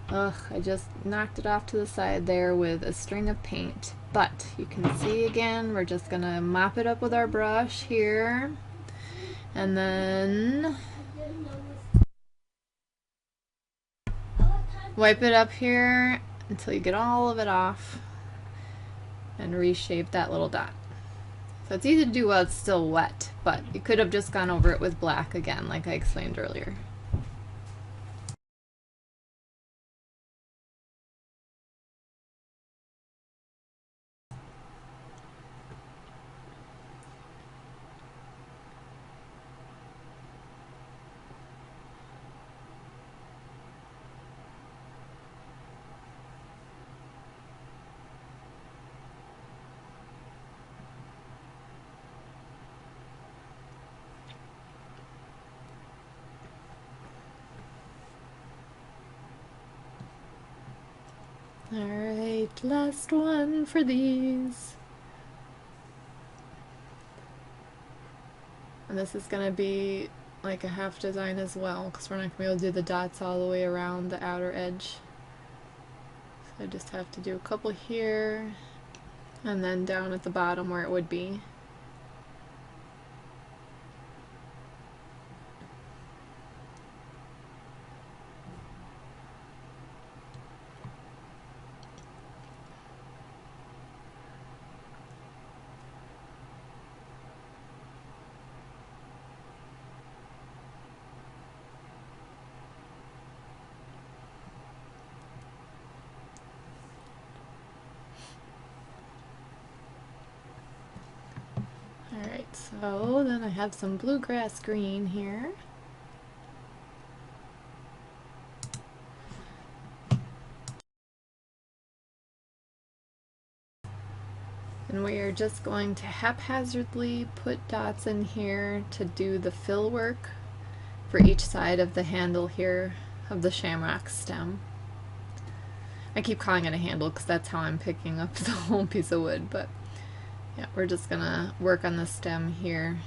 Ugh, I just knocked it off to the side there with a string of paint. But you can see again, we're just gonna mop it up with our brush here. And then wipe it up here until you get all of it off and reshape that little dot. So it's easy to do while it's still wet, but you could have just gone over it with black again, like I explained earlier. Alright, last one for these. And this is going to be like a half design as well, because we're not going to be able to do the dots all the way around the outer edge. So I just have to do a couple here, and then down at the bottom where it would be. Alright, so then I have some bluegrass green here. And we are just going to haphazardly put dots in here to do the fill work for each side of the handle here of the shamrock stem. I keep calling it a handle because that's how I'm picking up the whole piece of wood, but yeah, we're just gonna work on the stem here.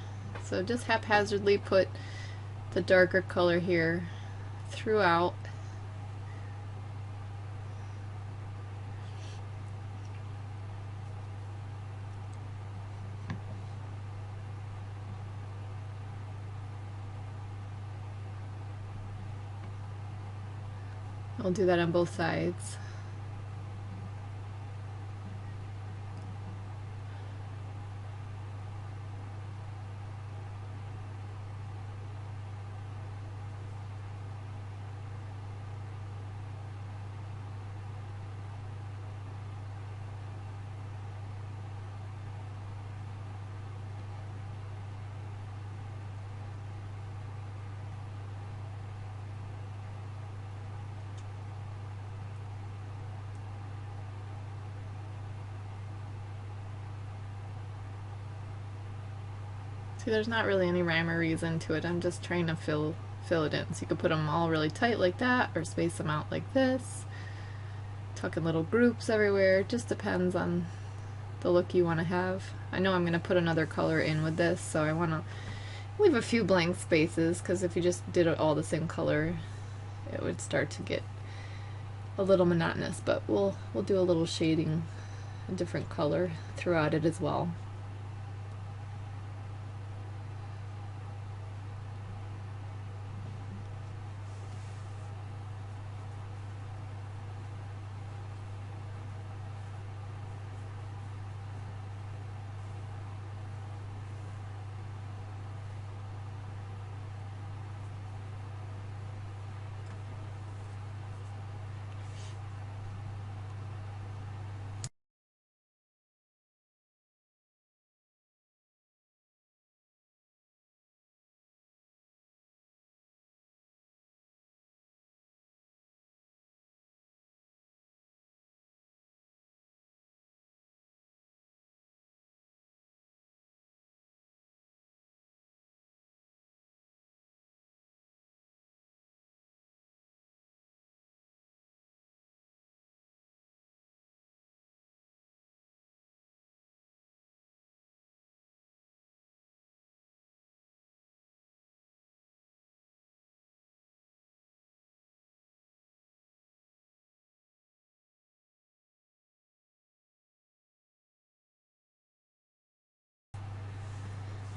So just haphazardly put the darker color here throughout. I'll do that on both sides. See, there's not really any rhyme or reason to it. I'm just trying to fill it in. So you could put them all really tight like that, or space them out like this. Tuck in little groups everywhere. It just depends on the look you want to have. I know I'm going to put another color in with this, so I want to leave a few blank spaces, because if you just did it all the same color, it would start to get a little monotonous, but we'll do a little shading, a different color throughout it as well.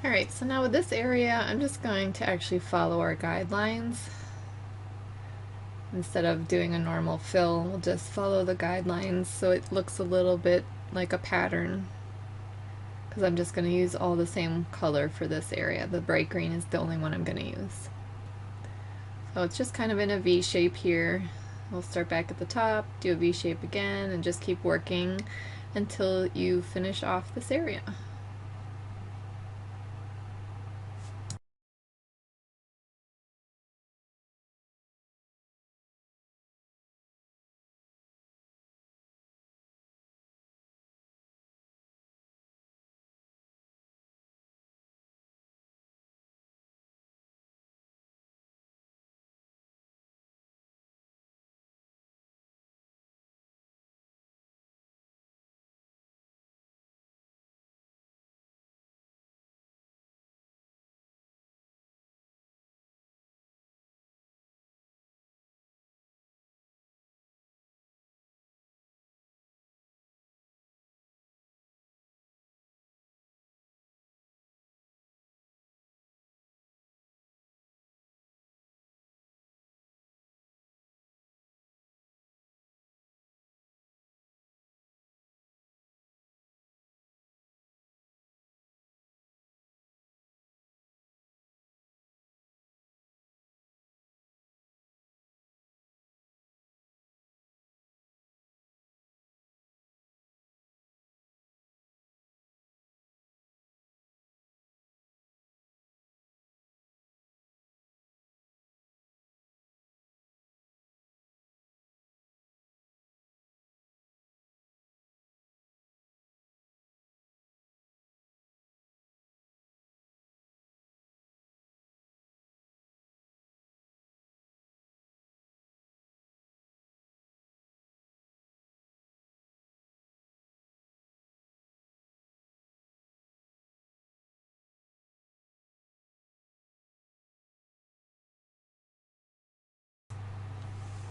Alright, so now with this area, I'm just going to actually follow our guidelines. Instead of doing a normal fill, we'll just follow the guidelines so it looks a little bit like a pattern. Because I'm just going to use all the same color for this area. The bright green is the only one I'm going to use. So it's just kind of in a V shape here. We'll start back at the top, do a V shape again, and just keep working until you finish off this area.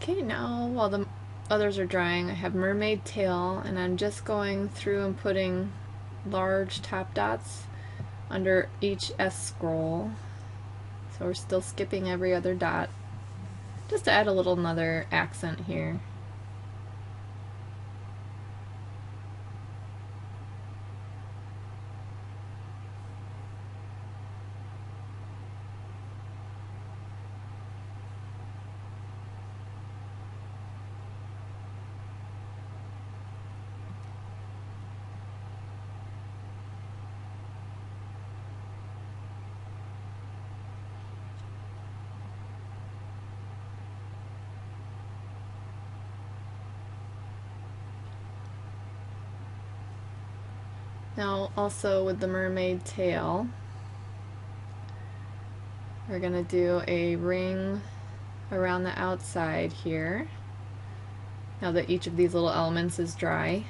Okay, now while the others are drying, I have mermaid tail, and I'm just going through and putting large top dots under each S scroll. So we're still skipping every other dot, just to add a little another accent here. Now also with the mermaid tail, we're going to do a ring around the outside here, now that each of these little elements is dry.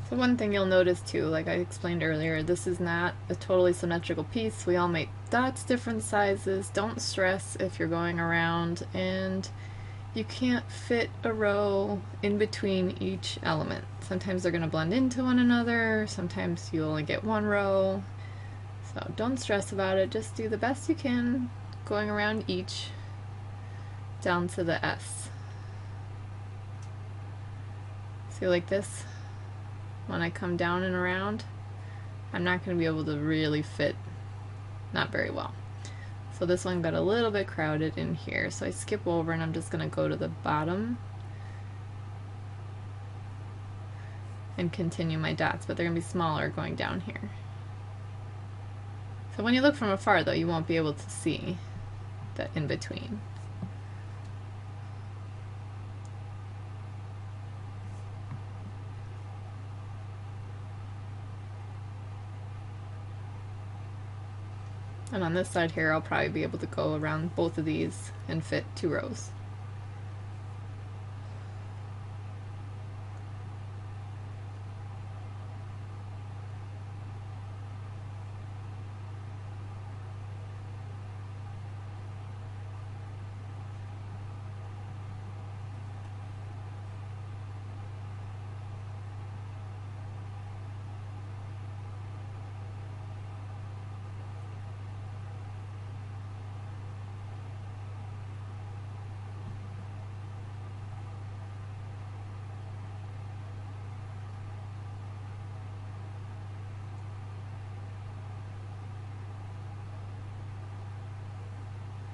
So one thing you'll notice too, like I explained earlier, this is not a totally symmetrical piece. We all make dots different sizes. Don't stress if you're going around and you can't fit a row in between each element. Sometimes they're going to blend into one another, sometimes you only get one row. So don't stress about it, just do the best you can going around each down to the S. See, like this, when I come down and around, I'm not going to be able to really fit, not very well. So this one got a little bit crowded in here, so I skip over and I'm just going to go to the bottom and continue my dots, but they're going to be smaller going down here. So when you look from afar though, you won't be able to see the in between. And on this side here, I'll probably be able to go around both of these and fit 2 rows.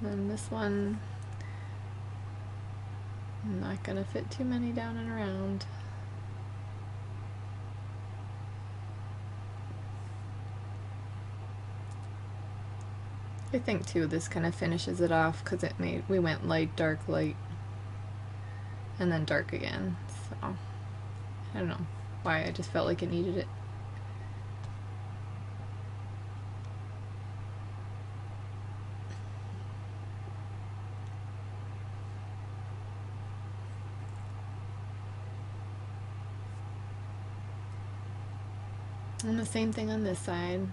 And this one, I'm not going to fit too many down and around. I think too this kind of finishes it off because we went light, dark, light, and then dark again. So I don't know why, I just felt like it needed it. And the same thing on this side.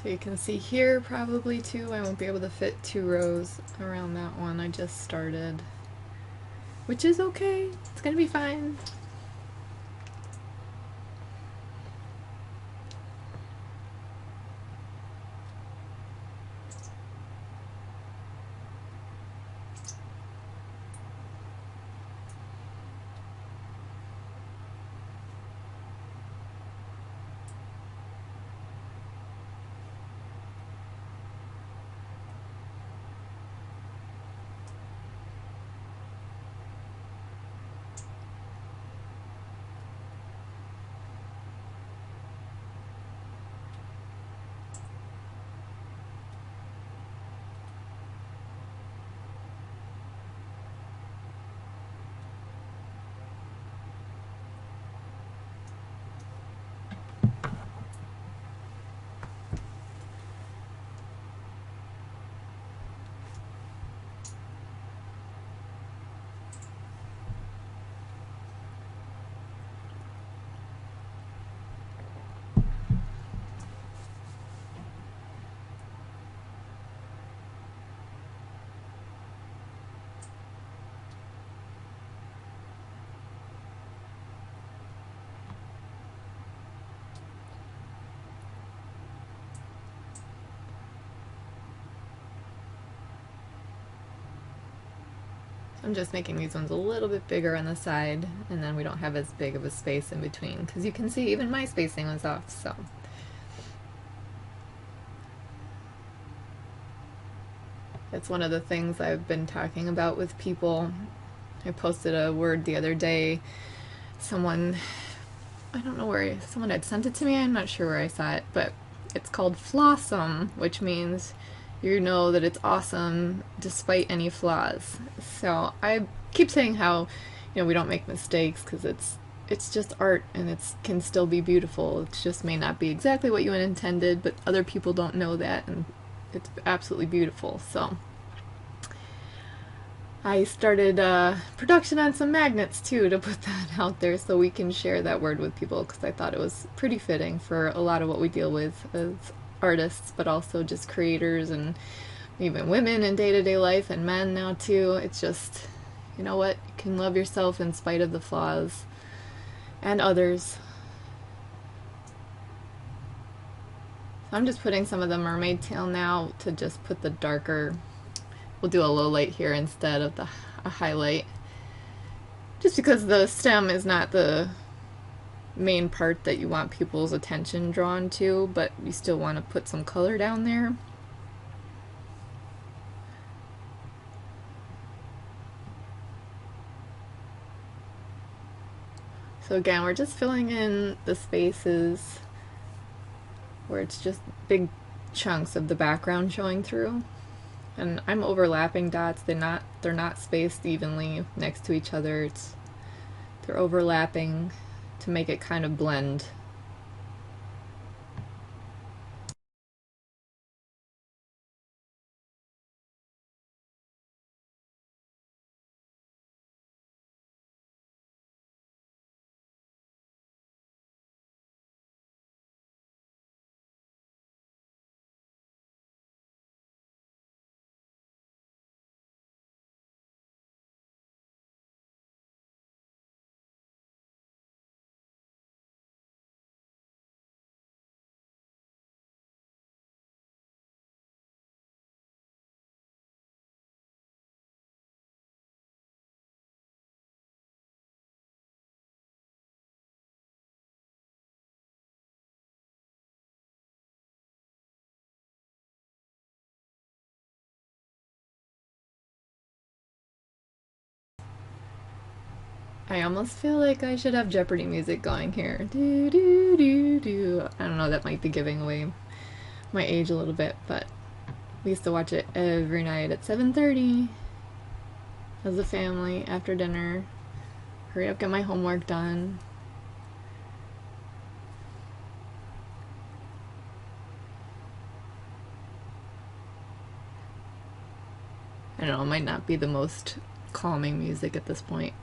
So you can see here probably too, I won't be able to fit 2 rows around that one I just started, which is okay, it's gonna be fine. I'm just making these ones a little bit bigger on the side, and then we don't have as big of a space in between, because you can see even my spacing was off, so. It's one of the things I've been talking about with people I posted a word the other day. Someone, I don't know where, someone had sent it to me, I'm not sure where I saw it, but it's called Flossing, which means you know that it's awesome despite any flaws. So I keep saying how, we don't make mistakes because it's just art and it can still be beautiful. It just may not be exactly what you intended, but other people don't know that, and it's absolutely beautiful. So I started production on some magnets too to put that out there so we can share that word with people, because I thought it was pretty fitting for a lot of what we deal with as artists, but also just creators and even women in day-to-day life, and men now too. It's just, you know what, you can love yourself in spite of the flaws and others. I'm just putting some of the mermaid tail now to just put the darker, we'll do a low light here instead of a highlight, just because the stem is not the main part that you want people's attention drawn to, but you still want to put some color down there. So again, we're just filling in the spaces where it's just big chunks of the background showing through. And I'm overlapping dots. They're not spaced evenly next to each other. They're overlapping to make it kind of blend. I almost feel like I should have Jeopardy music going here. Do do do do. I don't know, that might be giving away my age a little bit, but we used to watch it every night at 7:30 as a family after dinner. Hurry up, get my homework done. I don't know, it might not be the most calming music at this point.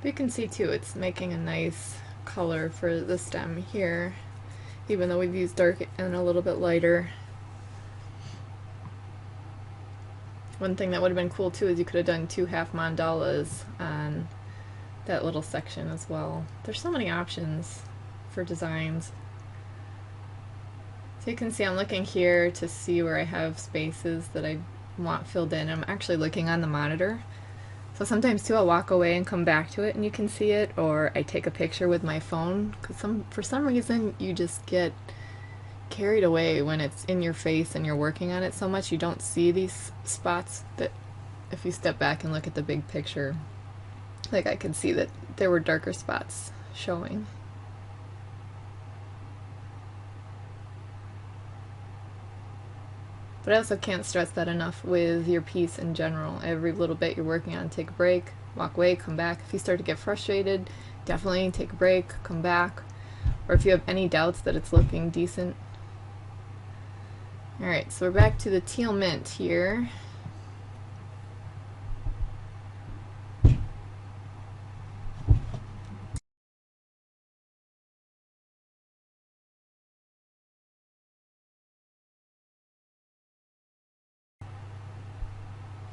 But you can see too, it's making a nice color for the stem here, even though we've used dark and a little bit lighter. One thing that would have been cool too is you could have done 2 half mandalas on that little section as well. There's so many options for designs. So you can see I'm looking here to see where I have spaces that I want filled in. I'm actually looking on the monitor. So sometimes too I'll walk away and come back to it and you can see it, or I take a picture with my phone, because for some reason you just get carried away when it's in your face and you're working on it so much you don't see these spots that if you step back and look at the big picture, like I could see that there were darker spots showing. But I also can't stress that enough with your piece in general. Every little bit you're working on, take a break, walk away, come back. If you start to get frustrated, definitely take a break, come back. Or if you have any doubts that it's looking decent. Alright, so we're back to the teal mint here.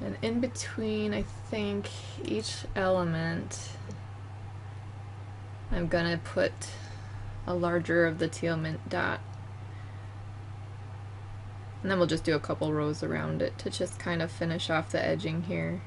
And in between, I think, each element, I'm gonna put a larger of the teal mint dot. And then we'll just do a couple rows around it to just kind of finish off the edging here.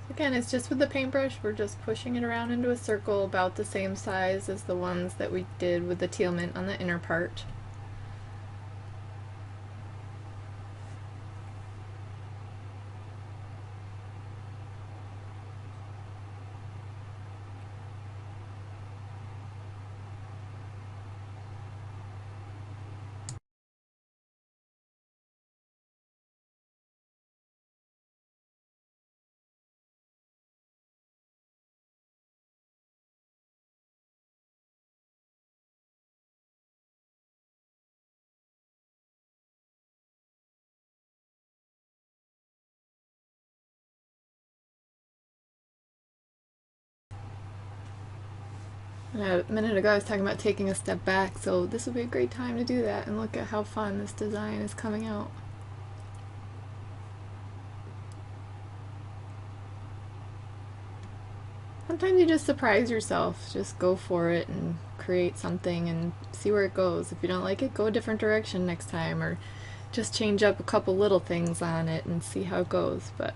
Again, it's just with the paintbrush, we're just pushing it around into a circle about the same size as the ones that we did with the teal mint on the inner part. A minute ago I was talking about taking a step back, so this would be a great time to do that and look at how fun this design is coming out. Sometimes you just surprise yourself, just go for it and create something and see where it goes. If you don't like it, go a different direction next time, or just change up a couple little things on it and see how it goes. But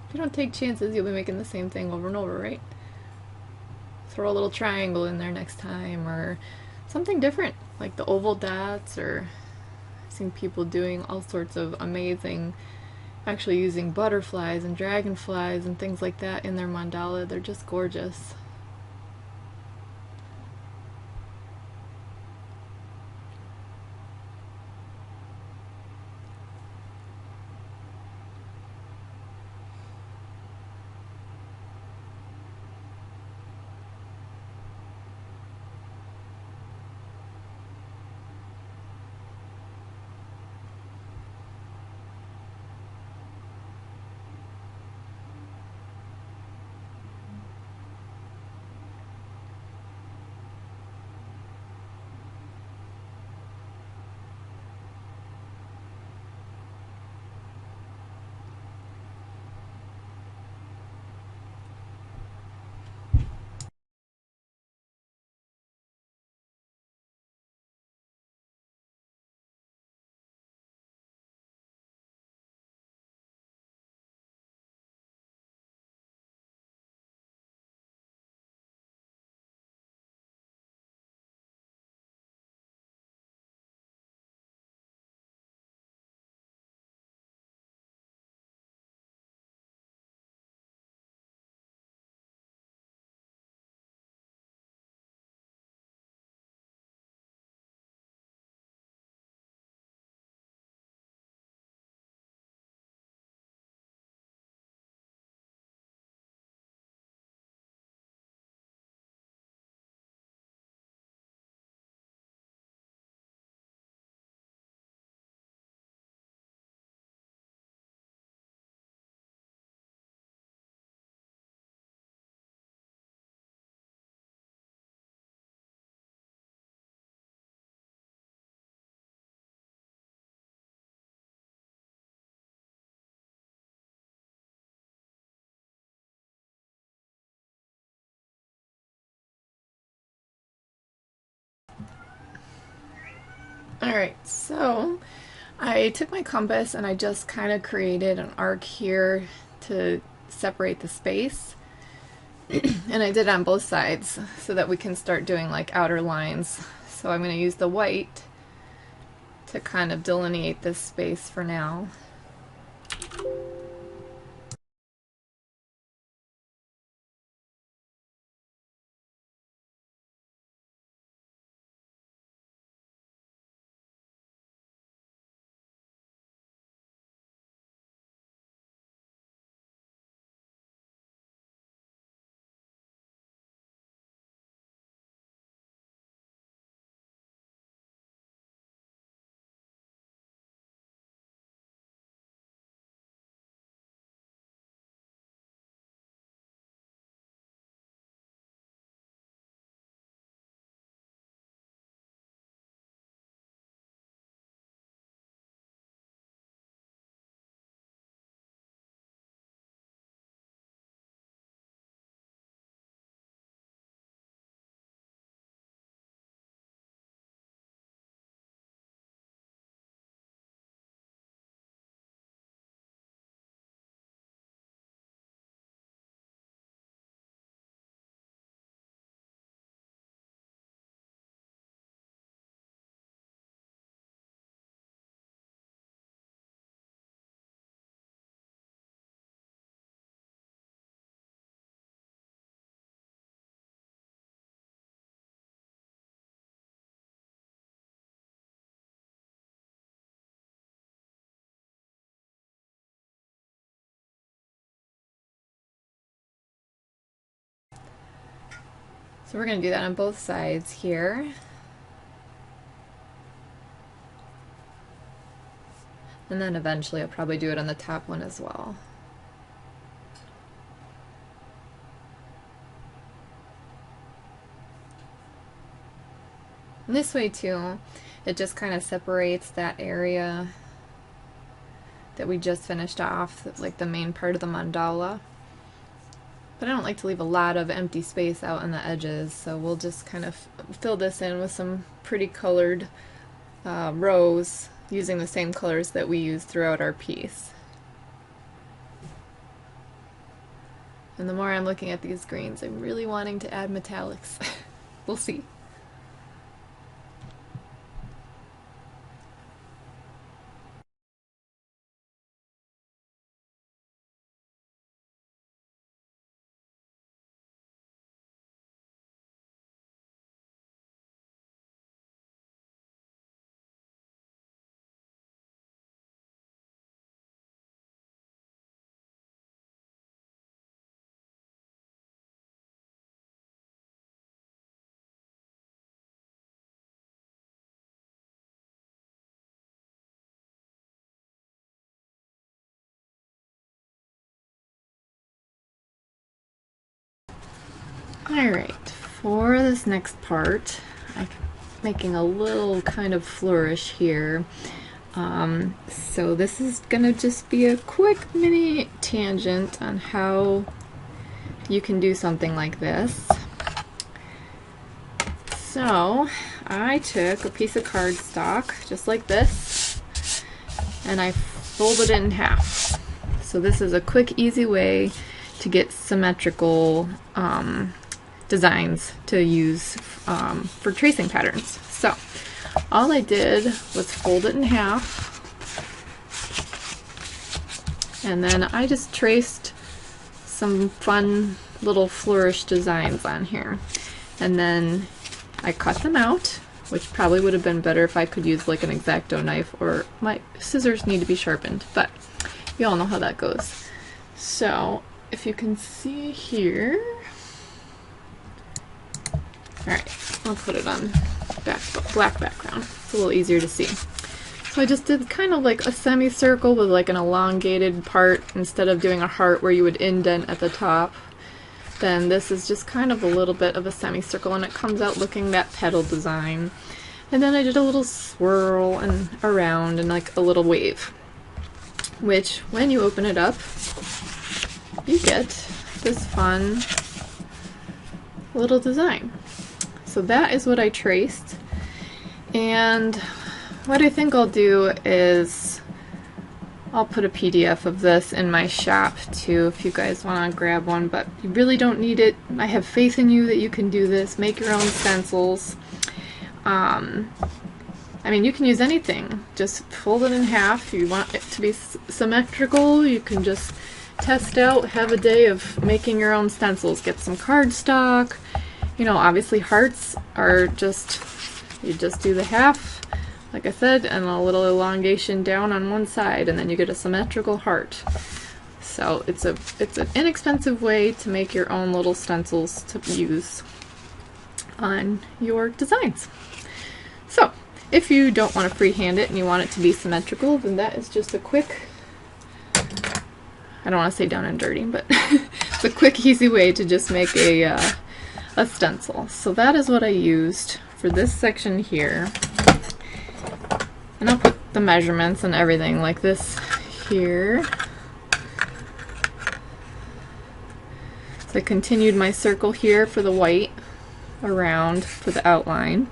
if you don't take chances, you'll be making the same thing over and over, right? Throw a little triangle in there next time, or something different like the oval dots, or I've seen people doing all sorts of amazing, actually using butterflies and dragonflies and things like that in their mandala. They're just gorgeous. Alright, so I took my compass and I just kind of created an arc here to separate the space. And I did it on both sides so that we can start doing like outer lines. So I'm going to use the white to kind of delineate this space for now. So we're going to do that on both sides here. And then eventually I'll probably do it on the top one as well. And this way too, it just kind of separates that area that we just finished off, like the main part of the mandala. But I don't like to leave a lot of empty space out on the edges, so we'll just kind of fill this in with some pretty colored rows using the same colors that we use throughout our piece. And the more I'm looking at these greens, I'm really wanting to add metallics. We'll see. Alright, for this next part, I'm making a little kind of flourish here. So this is gonna just be a quick mini tangent on how you can do something like this. So I took a piece of cardstock, just like this, and I folded it in half. So this is a quick, easy way to get symmetrical designs to use for tracing patterns. So all I did was fold it in half, and then I just traced some fun little flourish designs on here, and then I cut them out, which probably would have been better if I could use like an X-Acto knife, or my scissors need to be sharpened, but you all know how that goes. So if you can see here, alright, I'll put it on black background. It's a little easier to see. So I just did kind of like a semicircle with like an elongated part instead of doing a heart where you would indent at the top. Then this is just kind of a little bit of a semicircle, and it comes out looking that petal design. And then I did a little swirl and around and like a little wave, which when you open it up, you get this fun little design. So that is what I traced, and what I think I'll do is I'll put a PDF of this in my shop too if you guys want to grab one, but you really don't need it. I have faith in you that you can do this. Make your own stencils. I mean, you can use anything. Just fold it in half. If you want it to be symmetrical, you can just test out, have a day of making your own stencils. Get some cardstock. You know, obviously hearts are just, you just do the half, like I said, and a little elongation down on one side, and then you get a symmetrical heart. So it's an inexpensive way to make your own little stencils to use on your designs. So if you don't want to freehand it and you want it to be symmetrical, then that is just a quick, I don't want to say down and dirty, but it's a quick, easy way to just make a stencil. So that is what I used for this section here. And I'll put the measurements and everything like this here. So I continued my circle here for the white around for the outline.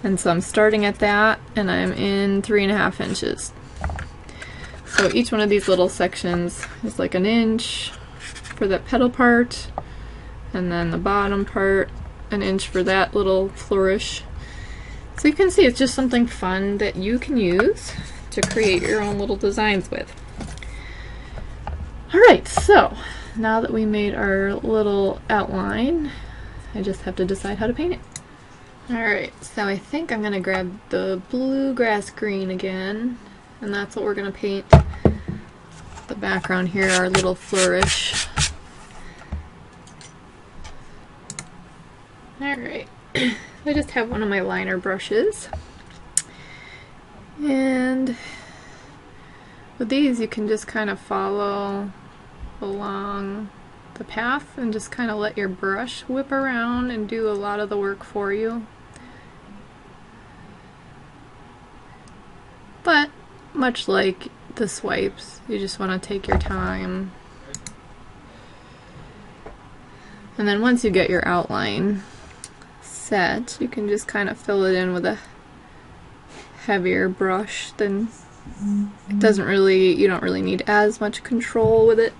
And so I'm starting at that, and I'm in 3.5 inches. So each one of these little sections is like 1 inch for that petal part, and then the bottom part 1 inch for that little flourish. So you can see it's just something fun that you can use to create your own little designs with. Alright, so now that we made our little outline, I just have to decide how to paint it. Alright, so I think I'm going to grab the bluegrass green again, and that's what we're going to paint the background here, our little flourish. Alright, I just have one of my liner brushes, and with these you can just kind of follow along the path and just kind of let your brush whip around and do a lot of the work for you. But much like the swipes, you just want to take your time. And then once you get your outline set, you can just kind of fill it in with a heavier brush. Then it doesn't really, you don't really need as much control with it.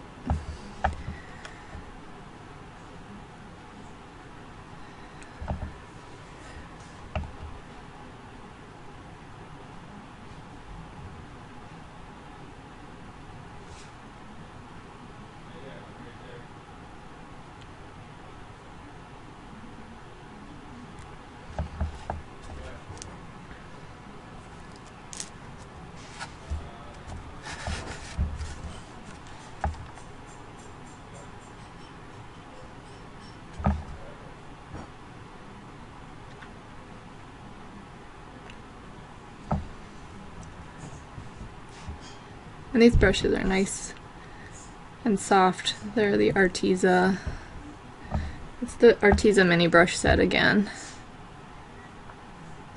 And these brushes are nice and soft. They're the Arteza. It's the Arteza mini brush set again.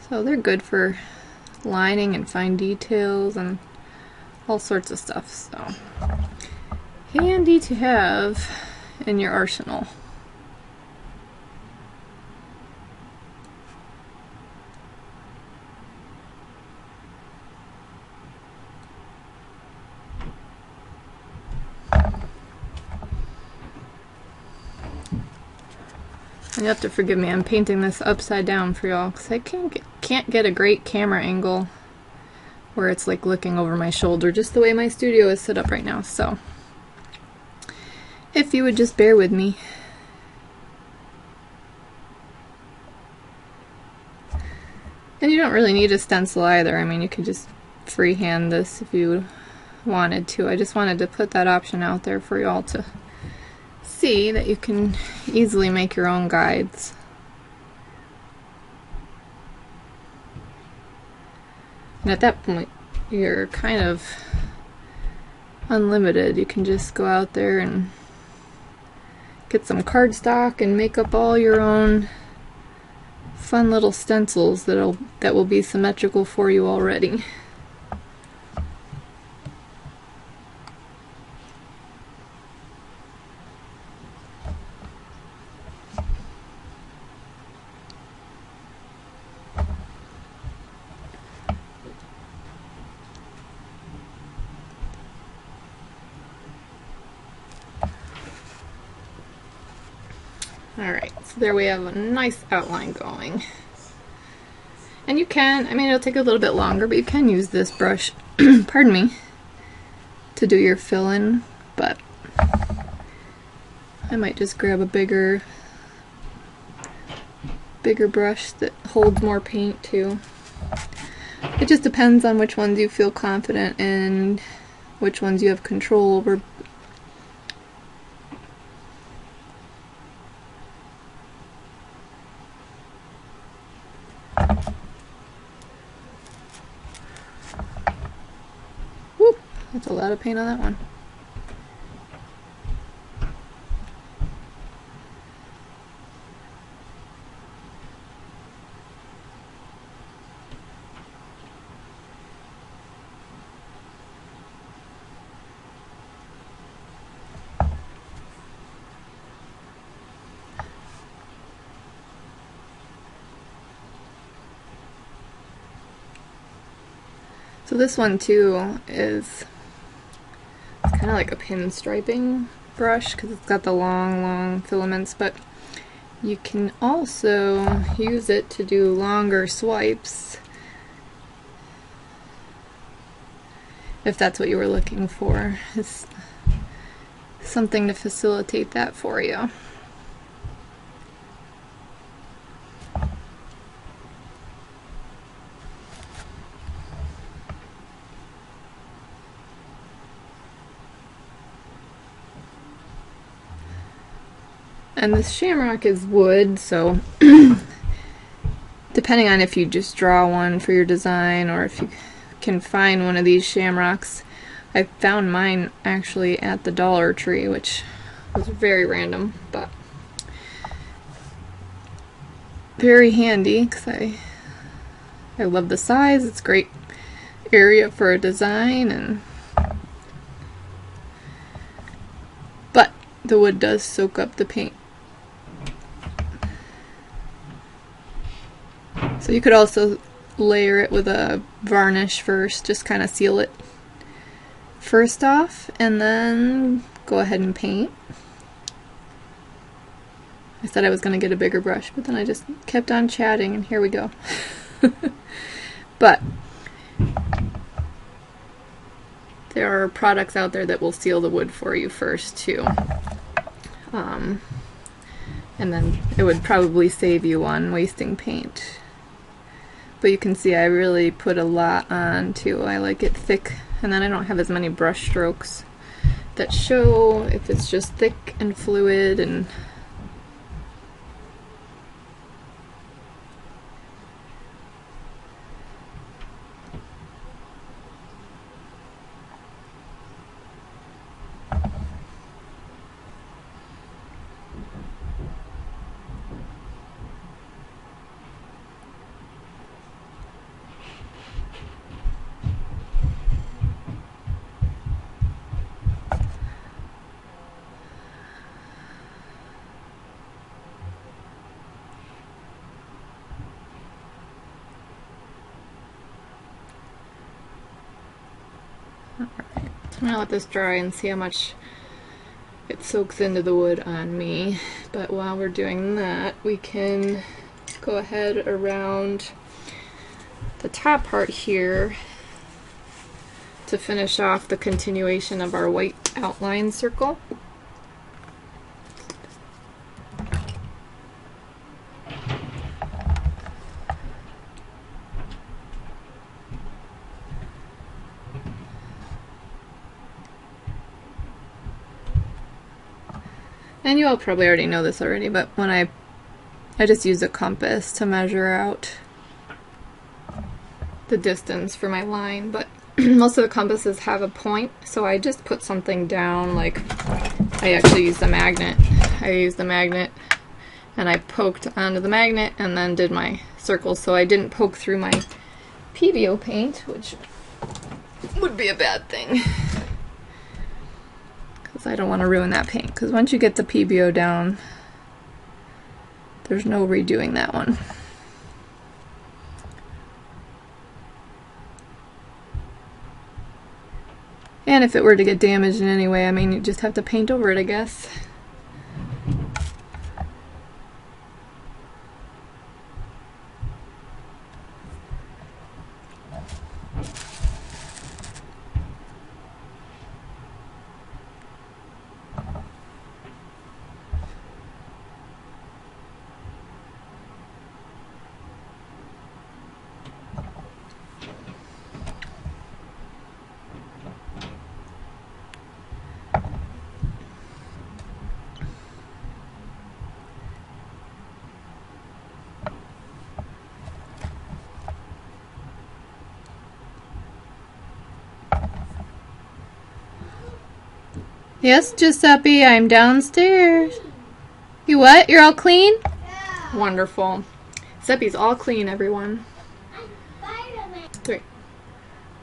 So they're good for lining and fine details and all sorts of stuff. So handy to have in your arsenal. You have to forgive me, I'm painting this upside down for y'all because I can't get a great camera angle where it's like looking over my shoulder, just the way my studio is set up right now. So if you would just bear with me. And you don't really need a stencil either. I mean, you could just freehand this if you wanted to. I just wanted to put that option out there for y'all to see that you can easily make your own guides. And at that point, you're kind of unlimited. You can just go out there and get some cardstock and make up all your own fun little stencils that will be symmetrical for you already. Alright, so there we have a nice outline going. And you can, I mean, it'll take a little bit longer, but you can use this brush, pardon me, to do your fill-in, but I might just grab a bigger brush that holds more paint too. It just depends on which ones you feel confident in, which ones you have control over. Whoop, that's a lot of paint on that one. So this one too is kind of like a pinstriping brush because it's got the long filaments, but you can also use it to do longer swipes if that's what you were looking for. It's something to facilitate that for you. And this shamrock is wood, so depending on if you just draw one for your design or if you can find one of these shamrocks. I found mine actually at the Dollar Tree, which was very random, but very handy because I love the size. It's great area for a design, but the wood does soak up the paint. So you could also layer it with a varnish first, just kind of seal it first off, and then go ahead and paint. I said I was going to get a bigger brush, but then I just kept on chatting, and here we go. But there are products out there that will seal the wood for you first too. And then it would probably save you on wasting paint. But you can see I really put a lot on too. I like it thick, and then I don't have as many brush strokes that show if it's just thick and fluid. And I'm gonna let this dry and see how much it soaks into the wood on me. But while we're doing that, we can go ahead around the top part here to finish off the continuation of our white outline circle. And you all probably already know this already, but when I just use a compass to measure out the distance for my line, but most of the compasses have a point, so I just put something down. Like, I actually used the magnet. I used the magnet and I poked onto the magnet and then did my circles, so I didn't poke through my PVO paint, which would be a bad thing. I don't want to ruin that paint, because once you get the PBO down, there's no redoing that one. And if it were to get damaged in any way, I mean, you just have to paint over it, I guess. Yes, Giuseppe, I'm downstairs. You what? You're all clean? Yeah. Wonderful. Giuseppe's all clean, everyone. Three.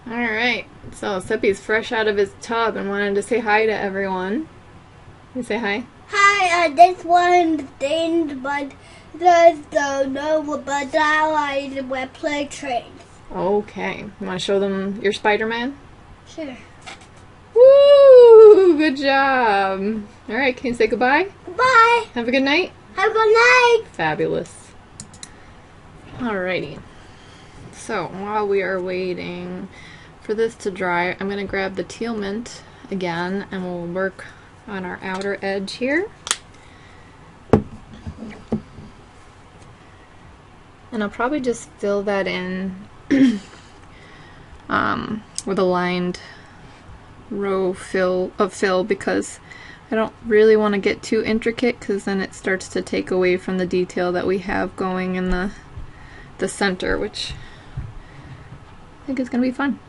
Alright, so Giuseppe's fresh out of his tub and wanted to say hi to everyone. You say hi? Hi, this one thing, but there's no, but I like to play trains. Okay. You want to show them your Spider-Man? Sure. Woo! Good job. Alright, can you say goodbye? Goodbye. Have a good night. Have a good night. Fabulous. Alrighty. So, while we are waiting for this to dry, I'm going to grab the teal mint again, and we'll work on our outer edge here. And I'll probably just fill that in with a lined row of fill, because I don't really want to get too intricate because then it starts to take away from the detail that we have going in the center, which I think is going to be fun.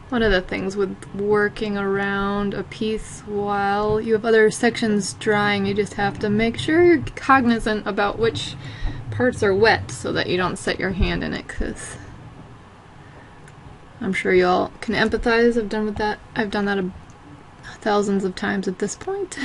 One of the things with working around a piece while you have other sections drying, you just have to make sure you're cognizant about which parts are wet so that you don't set your hand in it, because I'm sure you all can empathize. I've done that thousands of times at this point.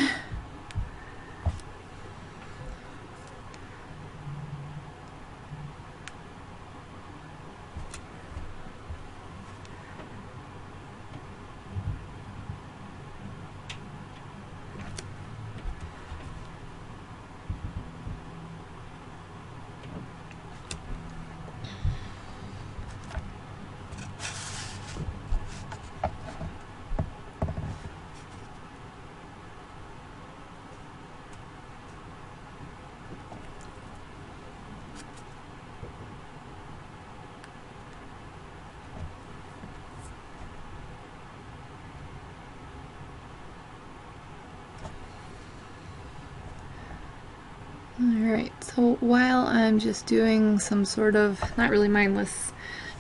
Alright, so while I'm just doing some sort of, not really mindless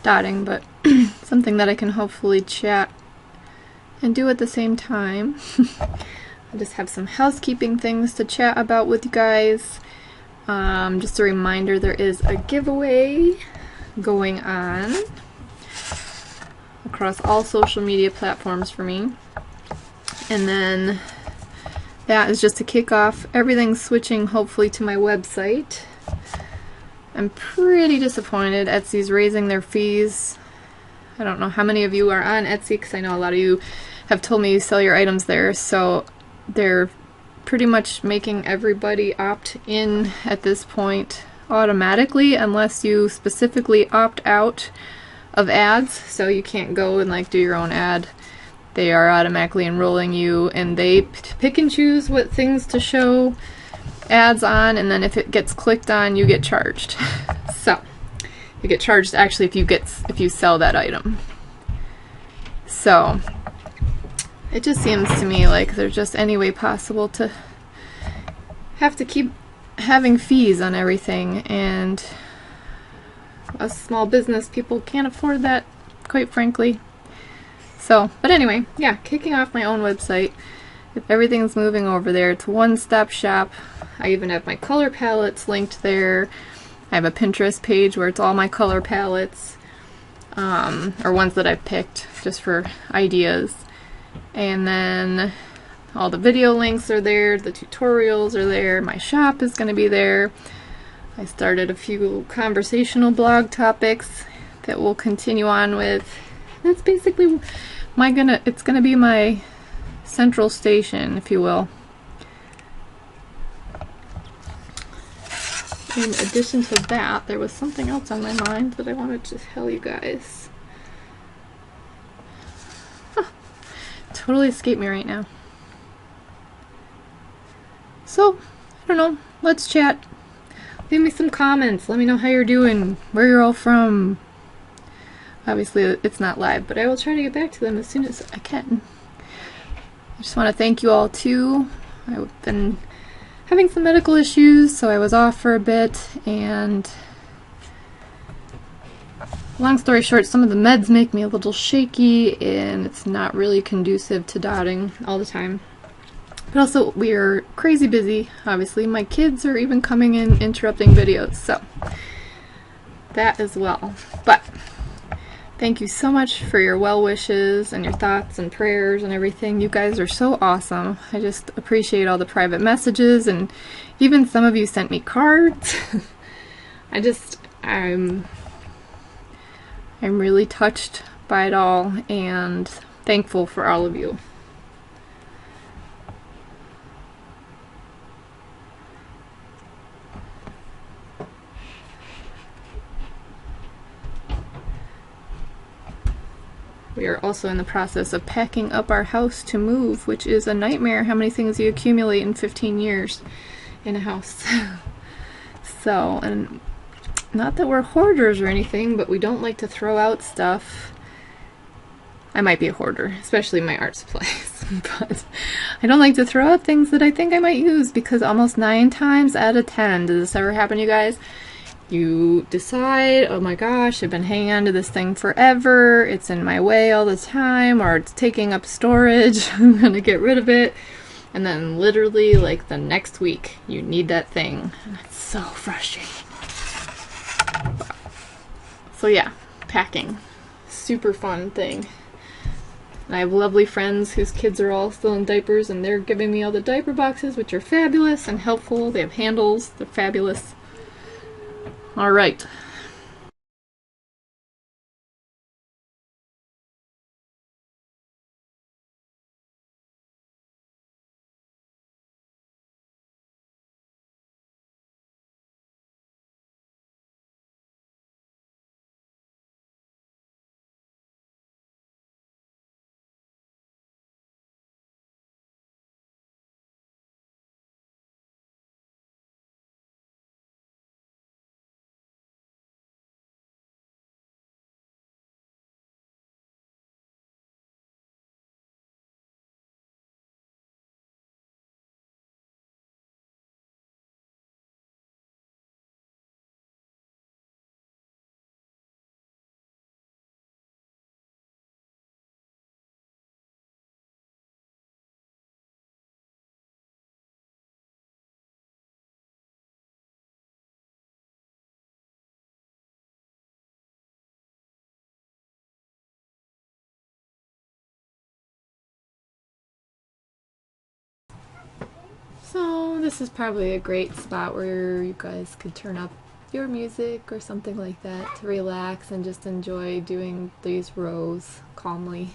dotting, but something that I can hopefully chat and do at the same time, I just have some housekeeping things to chat about with you guys. Just a reminder, there is a giveaway going on across all social media platforms for me. And then that is just to kick off. Everything's switching hopefully to my website. I'm pretty disappointed. Etsy's raising their fees. I don't know how many of you are on Etsy, because I know a lot of you have told me you sell your items there. So they're pretty much making everybody opt in at this point automatically, unless you specifically opt out of ads. So you can't go and like do your own ad. They are automatically enrolling you, and they pick and choose what things to show ads on, and then if it gets clicked on, you get charged. So you get charged actually if you sell that item. So it just seems to me like there's just any way possible to have to keep having fees on everything, and us small business people can't afford that, quite frankly. So, but anyway, yeah, kicking off my own website. If everything's moving over there, it's a one-stop shop. I even have my color palettes linked there. I have a Pinterest page where it's all my color palettes, or ones that I've picked just for ideas. And then all the video links are there, the tutorials are there, my shop is going to be there. I started a few conversational blog topics that we'll continue on with. That's basically it's gonna be my central station, if you will. In addition to that, there was something else on my mind that I wanted to tell you guys. Totally escaped me right now. So, I don't know, let's chat. Leave me some comments, let me know how you're doing, where you're all from. Obviously it's not live, but I will try to get back to them as soon as I can. I just want to thank you all too. I've been having some medical issues, so I was off for a bit, and long story short, some of the meds make me a little shaky, and it's not really conducive to dotting all the time. But also, we are crazy busy, obviously. My kids are even coming in interrupting videos, so that as well. But Thank you so much for your well wishes and your thoughts and prayers and everything. You guys are so awesome. I just appreciate all the private messages, and even some of you sent me cards. I'm really touched by it all and thankful for all of you. We are also in the process of packing up our house to move, which is a nightmare. How many things you accumulate in 15 years in a house. So, and not that we're hoarders or anything, but we don't like to throw out stuff. I might be a hoarder, especially my art supplies, but I don't like to throw out things that I think I might use, because almost 9 times out of 10, does this ever happen to you guys? You decide, oh my gosh, I've been hanging on to this thing forever, it's in my way all the time, or it's taking up storage, I'm gonna get rid of it. And then literally like the next week, you need that thing. And it's so frustrating. So yeah, packing. Super fun thing. And I have lovely friends whose kids are all still in diapers, and they're giving me all the diaper boxes, which are fabulous and helpful. They have handles, they're fabulous. All right. So this is probably a great spot where you guys could turn up your music or something like that to relax and just enjoy doing these rows calmly.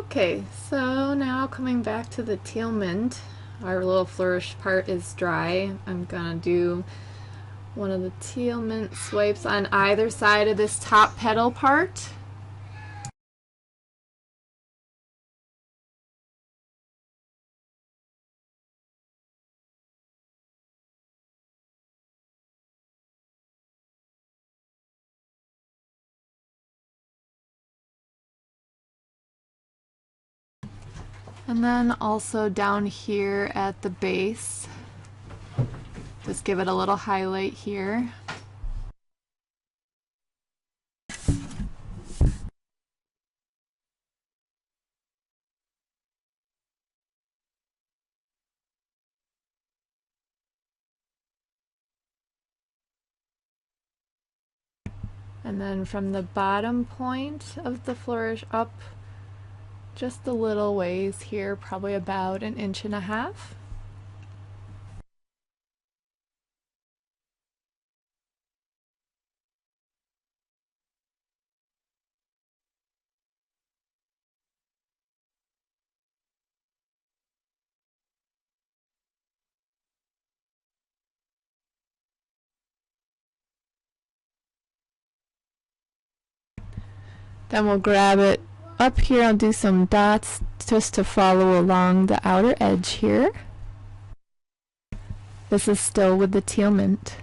Okay, so now coming back to the teal mint, our little flourish part is dry. I'm gonna do one of the teal mint swipes on either side of this top petal part. And then also down here at the base, just give it a little highlight here. And then from the bottom point of the flourish up just a little ways here, probably about 1.5 inches. Then we'll grab it up here. I'll do some dots just to follow along the outer edge here. This is still with the teal mint.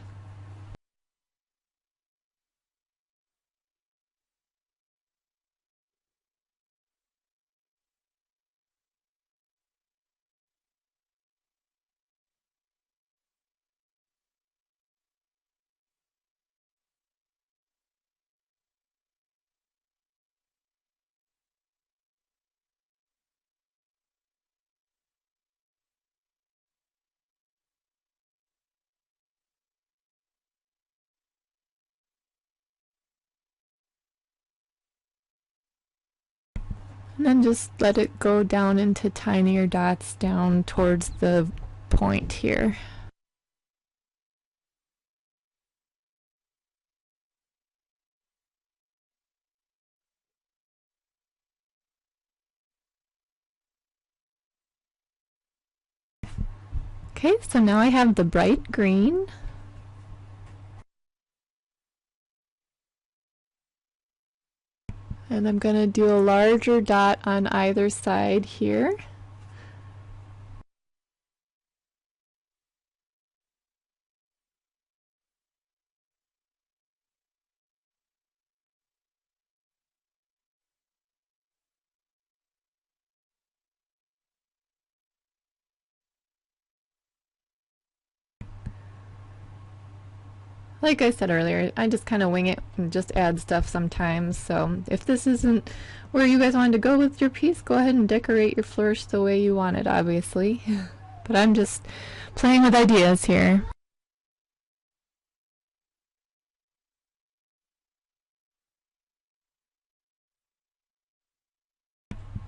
And then just let it go down into tinier dots down towards the point here. Okay, so now I have the bright green. And I'm going to do a larger dot on either side here. Like I said earlier, I just kind of wing it and just add stuff sometimes, so if this isn't where you guys wanted to go with your piece, go ahead and decorate your flourish the way you want it, obviously. But I'm just playing with ideas here.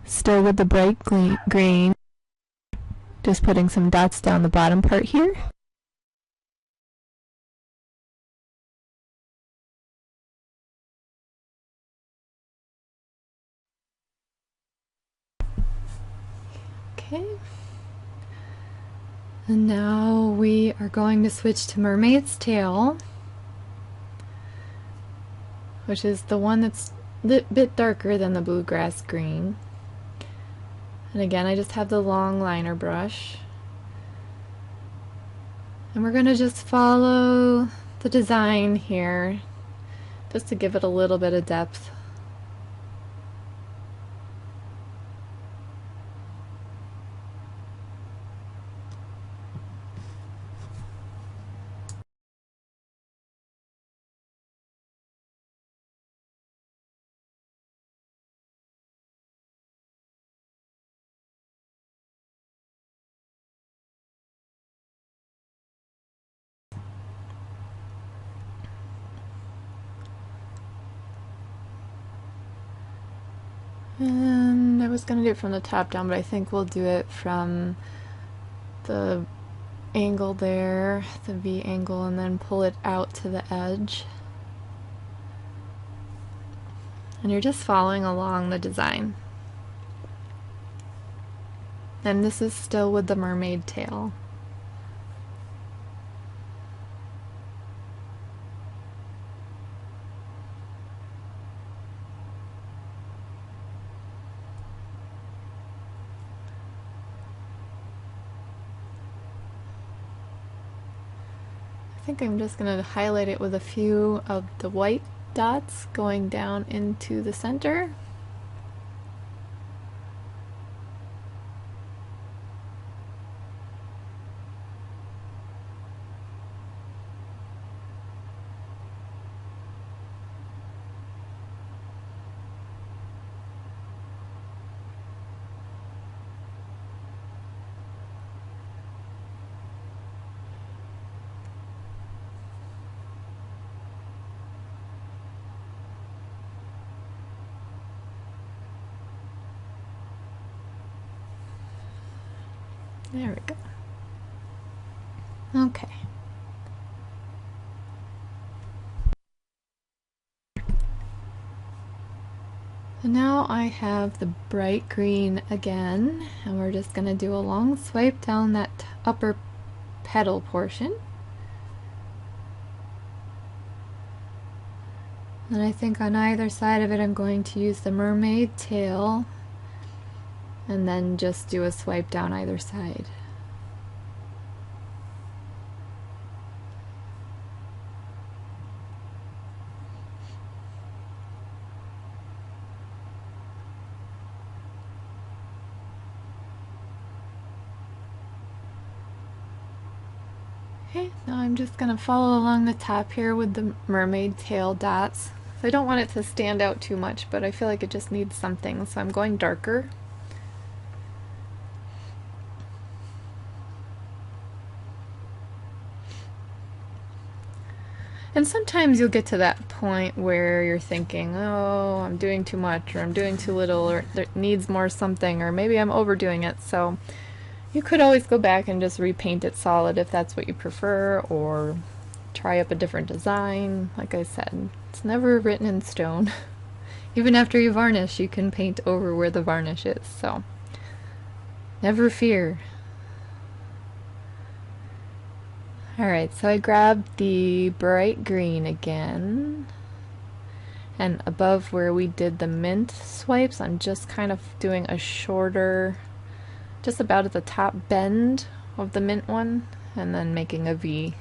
Still with the bright green, just putting some dots down the bottom part here. Okay. And now we are going to switch to Mermaid's Tail, which is the one that's a bit darker than the bluegrass green. And again, I just have the long liner brush. And we're going to just follow the design here, just to give it a little bit of depth. And I was going to do it from the top down, but I think we'll do it from the angle there, the V angle, and then pull it out to the edge. And you're just following along the design. And this is still with the mermaid tail. I think I'm just going to highlight it with a few of the white dots going down into the center. There we go. Okay. So now I have the bright green again, and we're just going to do a long swipe down that upper petal portion. And I think on either side of it I'm going to use the mermaid tail and then just do a swipe down either side. Okay, now I'm just going to follow along the top here with the mermaid tail dots. So I don't want it to stand out too much, but I feel like it just needs something, so I'm going darker. And sometimes you'll get to that point where you're thinking, oh, I'm doing too much, or I'm doing too little, or it needs more something, or maybe I'm overdoing it. So you could always go back and just repaint it solid if that's what you prefer, or try up a different design. Like I said, it's never written in stone. Even after you varnish, you can paint over where the varnish is, so never fear. Alright, so I grabbed the bright green again, and above where we did the mint swipes, I'm just kind of doing a shorter, just about at the top bend of the mint one, and then making a V.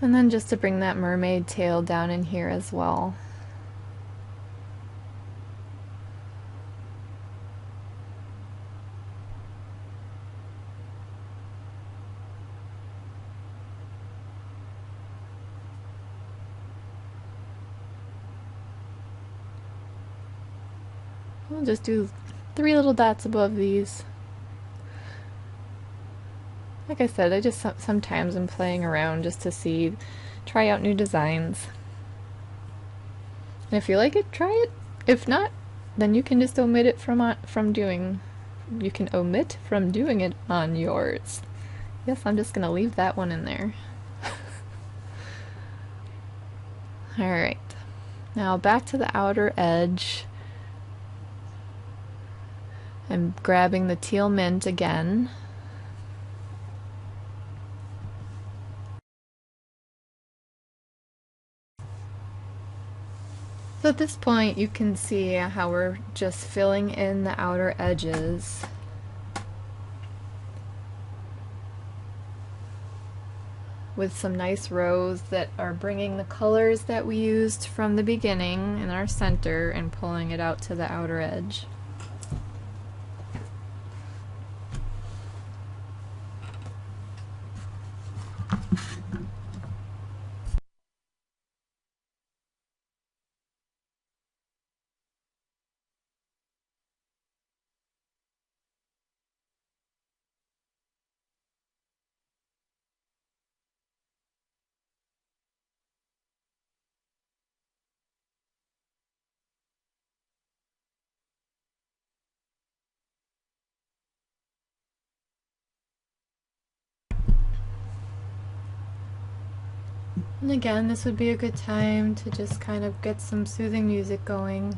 And then just to bring that mermaid tail down in here as well. We'll just do 3 little dots above these. Like I said, I just sometimes am playing around just to see, try out new designs. And if you like it, try it. If not, then you can just omit it from doing. You can omit from doing it on yours. Yes, I'm just gonna leave that one in there. Alright, now back to the outer edge. I'm grabbing the teal mint again. So at this point you can see how we're just filling in the outer edges. With some nice rows that are bringing the colors that we used from the beginning in our center and pulling it out to the outer edge. And again, this would be a good time to just kind of get some soothing music going.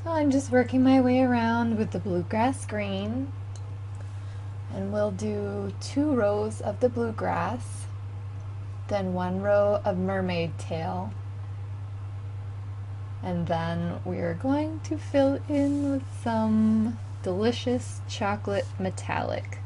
So I'm just working my way around with the bluegrass green, and we'll do 2 rows of the bluegrass, then 1 row of mermaid tail, and then we're going to fill in with some delicious chocolate metallic.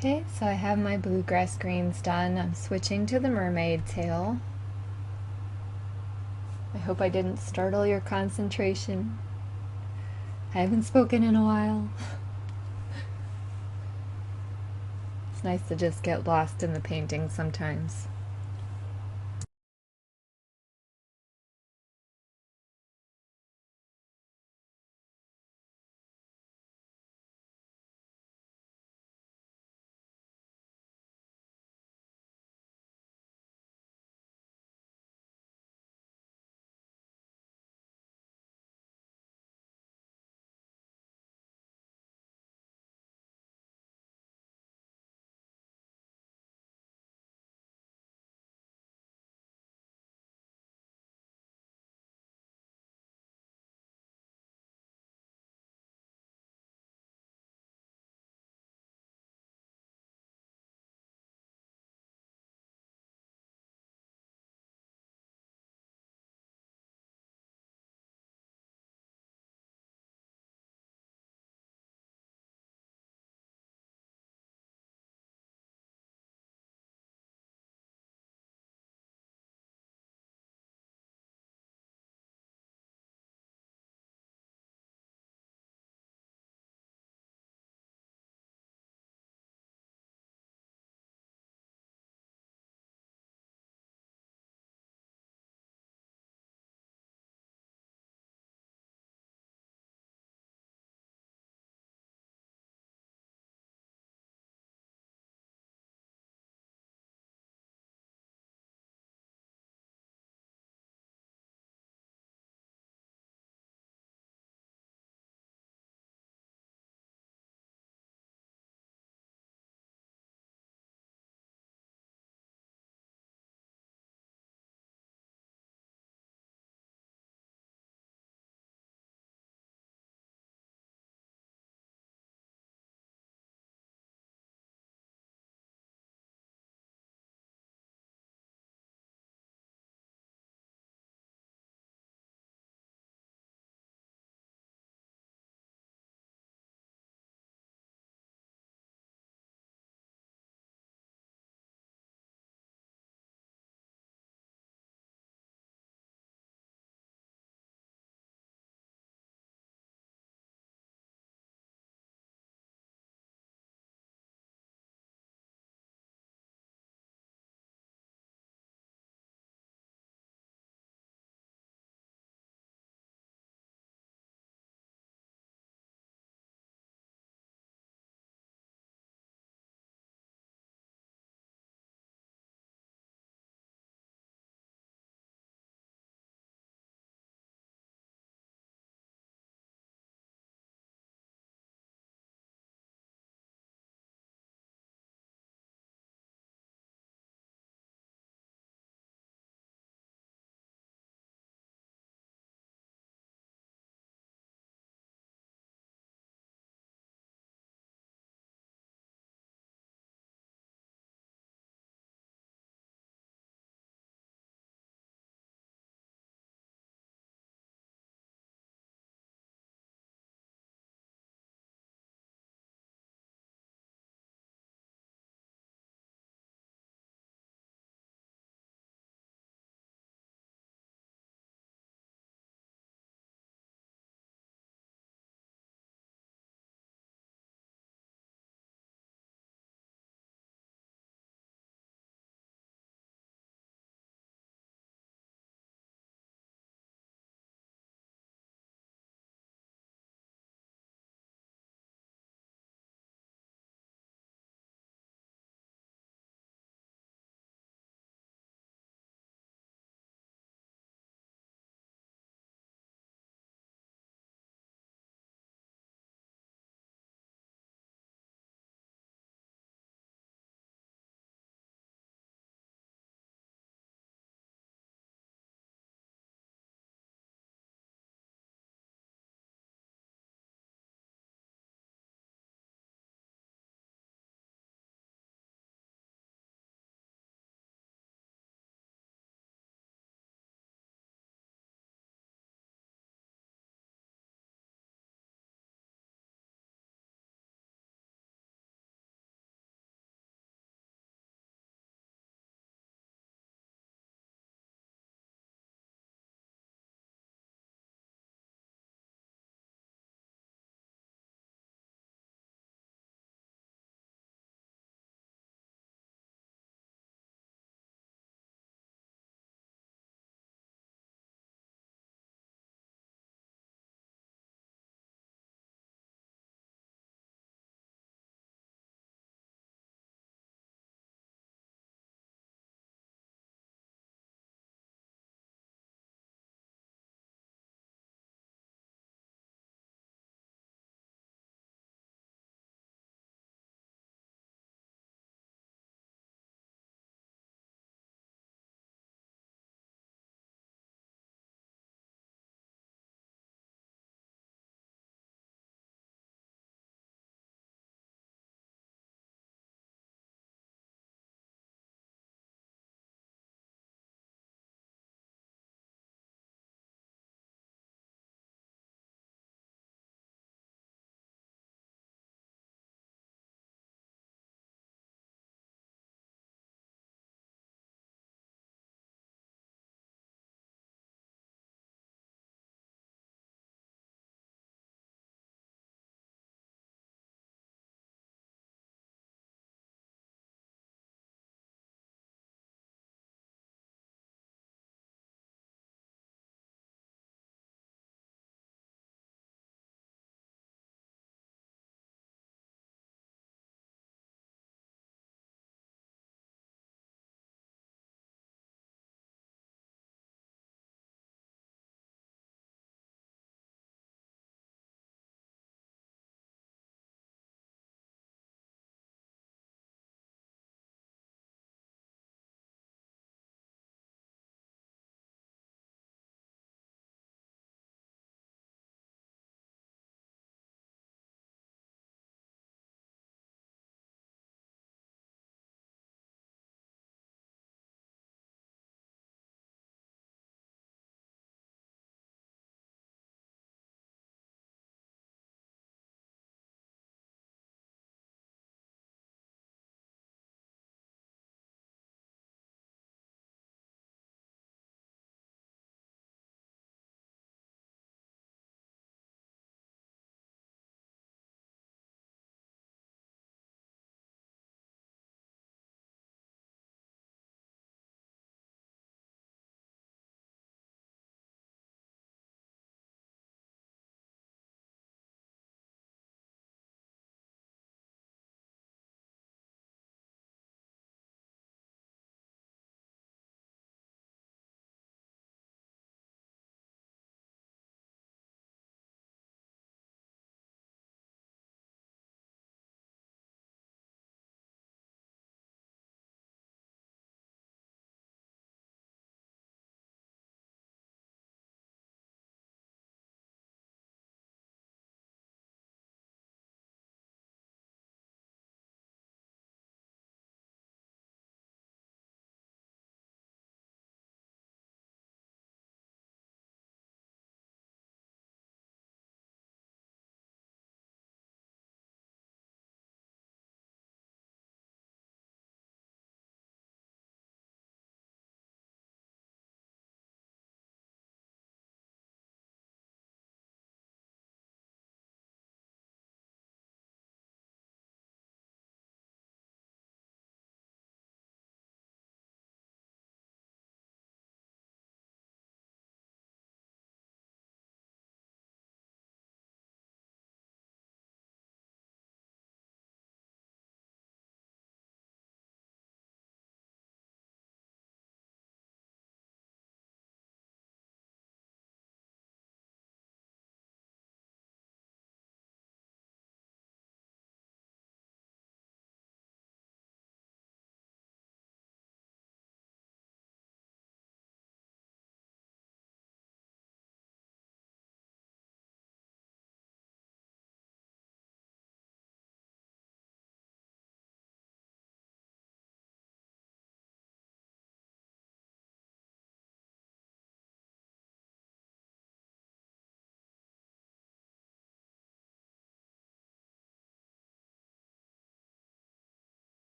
Okay, so I have my bluegrass greens done. I'm switching to the mermaid tail. I hope I didn't startle your concentration. I haven't spoken in a while. It's nice to just get lost in the painting sometimes.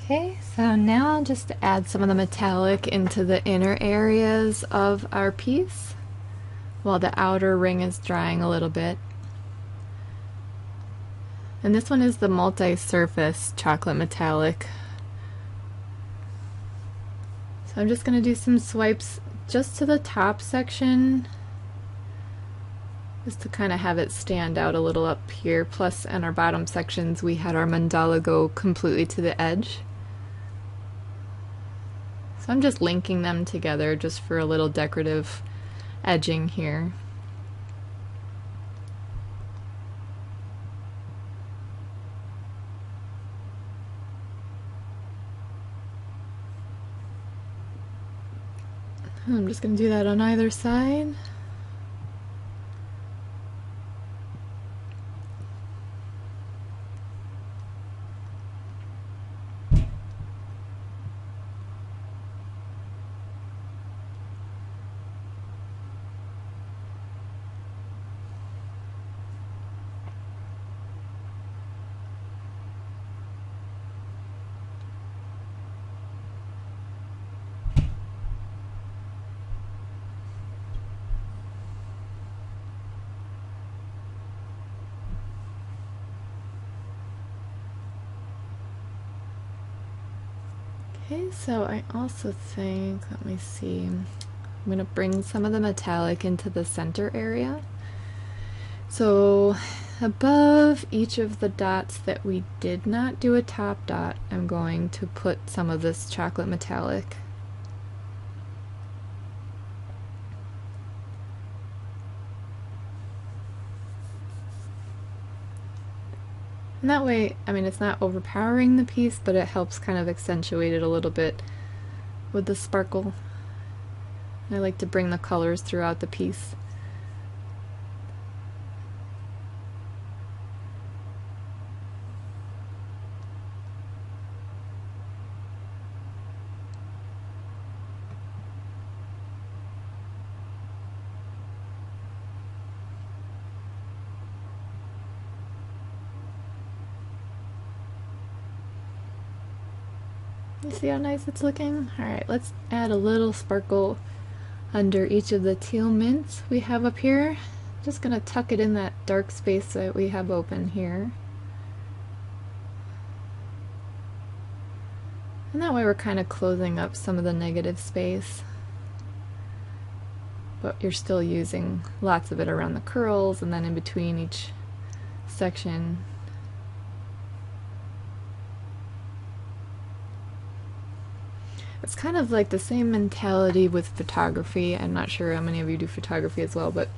Okay, so now just to add some of the metallic into the inner areas of our piece while the outer ring is drying a little bit. And this one is the multi-surface chocolate metallic. So I'm just going to do some swipes just to the top section, just to kind of have it stand out a little up here. Plus in our bottom sections we had our mandala go completely to the edge. So I'm just linking them together just for a little decorative edging here. I'm just going to do that on either side. Okay, so I also think, let me see, I'm going to bring some of the metallic into the center area. So above each of the dots that we did not do a top dot, I'm going to put some of this chocolate metallic. And that way, I mean, it's not overpowering the piece, but it helps kind of accentuate it a little bit with the sparkle. I like to bring the colors throughout the piece. You see how nice it's looking? Alright, let's add a little sparkle under each of the teal mints we have up here. Just gonna tuck it in that dark space that we have open here. And that way we're kind of closing up some of the negative space. But you're still using lots of it around the curls and then in between each section. It's kind of like the same mentality with photography. I'm not sure how many of you do photography as well, but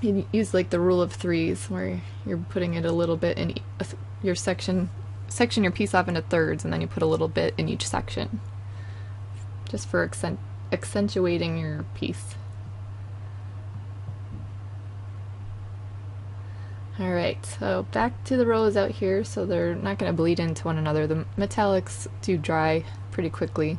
you use like the rule of threes where you're putting it a little bit in your section your piece off into thirds, and then you put a little bit in each section just for accentuating your piece. Alright, so back to the rows out here so they're not going to bleed into one another. The metallics do dry pretty quickly.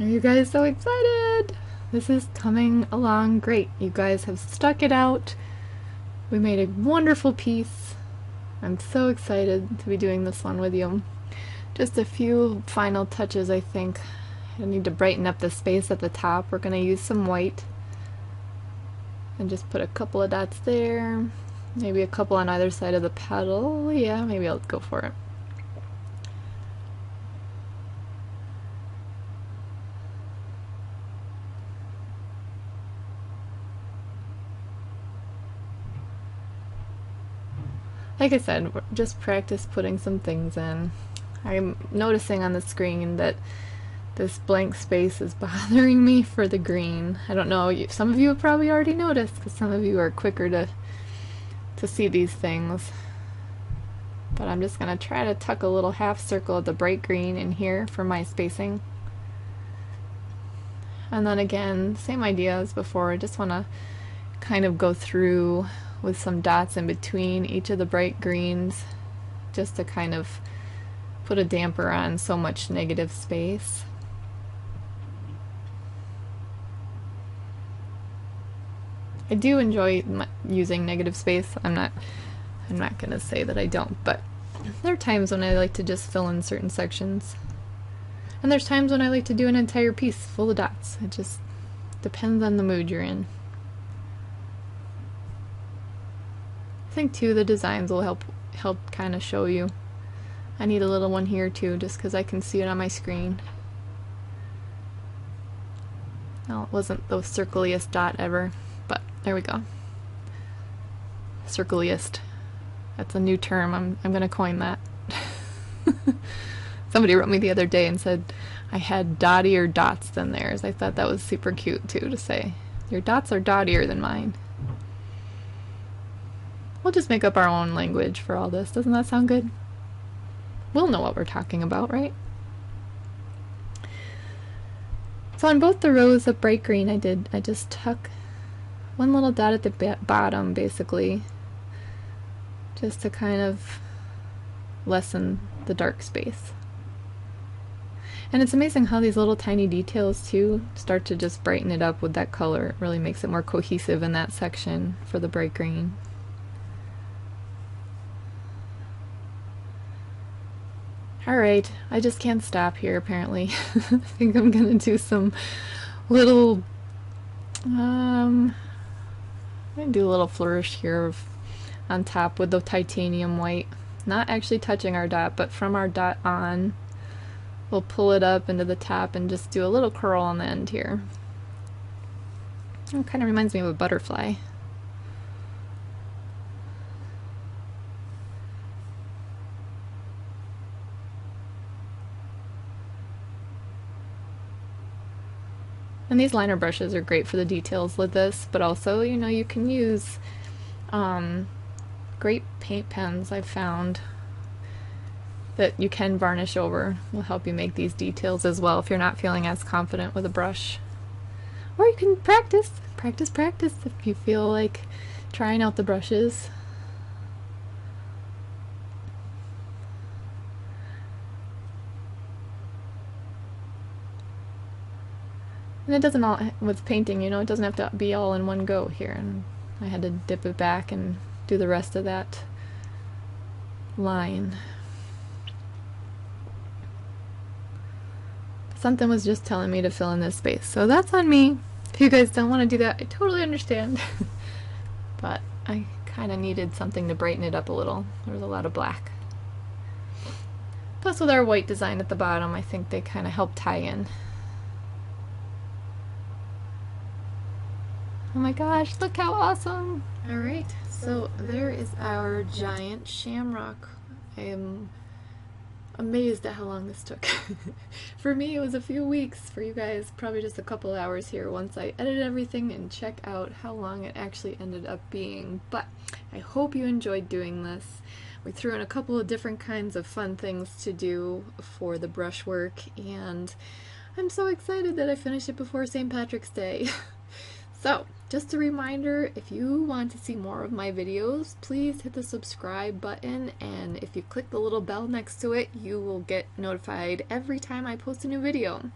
Are you guys so excited? This is coming along great. You guys have stuck it out. We made a wonderful piece. I'm so excited to be doing this one with you. Just a few final touches, I think. I need to brighten up the space at the top. We're going to use some white and just put a couple of dots there. Maybe a couple on either side of the petal. Yeah, maybe I'll go for it. Like I said, just practice putting some things in. I'm noticing on the screen that this blank space is bothering me for the green. I don't know, some of you have probably already noticed because some of you are quicker to see these things. But I'm just going to try to tuck a little half circle of the bright green in here for my spacing. And then again, same idea as before, I just want to kind of go through with some dots in between each of the bright greens just to kind of put a damper on so much negative space. I do enjoy using negative space. I'm not going to say that I don't, but there are times when I like to just fill in certain sections. And there's times when I like to do an entire piece full of dots. It just depends on the mood you're in. I think too the designs will help kind of show you. I need a little one here too, just because I can see it on my screen. Well, it wasn't the circliest dot ever, but there we go. Circliest. That's a new term. I'm gonna coin that. Somebody wrote me the other day and said I had dottier dots than theirs. I thought that was super cute too to say. Your dots are dottier than mine. We'll just make up our own language for all this. Doesn't that sound good? We'll know what we're talking about, right? So on both the rows of bright green I just tuck one little dot at the bottom basically, just to kind of lessen the dark space. And it's amazing how these little tiny details too start to just brighten it up with that color. It really makes it more cohesive in that section for the bright green. Alright, I just can't stop here apparently. I think I'm gonna do some little I'm gonna do a little flourish here on top with the titanium white. Not actually touching our dot, but from our dot on we'll pull it up into the top and just do a little curl on the end here. It kind of reminds me of a butterfly. And these liner brushes are great for the details with this, but also, you know, you can use great paint pens I've found that you can varnish over. Will help you make these details as well if you're not feeling as confident with a brush. Or you can practice if you feel like trying out the brushes. And it doesn't all, with painting, you know, it doesn't have to be all in one go here. And I had to dip it back and do the rest of that line. Something was just telling me to fill in this space, so that's on me. If you guys don't want to do that, I totally understand. But I kind of needed something to brighten it up a little. There was a lot of black. Plus with our white design at the bottom, I think they kind of help tie in. Oh my gosh, look how awesome! Alright, so there is our giant shamrock. I am amazed at how long this took. For me, it was a few weeks. For you guys, probably just a couple hours here once I edit everything and check out how long it actually ended up being. But I hope you enjoyed doing this. We threw in a couple of different kinds of fun things to do for the brushwork, and I'm so excited that I finished it before St. Patrick's Day. So, just a reminder, if you want to see more of my videos, please hit the subscribe button, and if you click the little bell next to it, you will get notified every time I post a new video.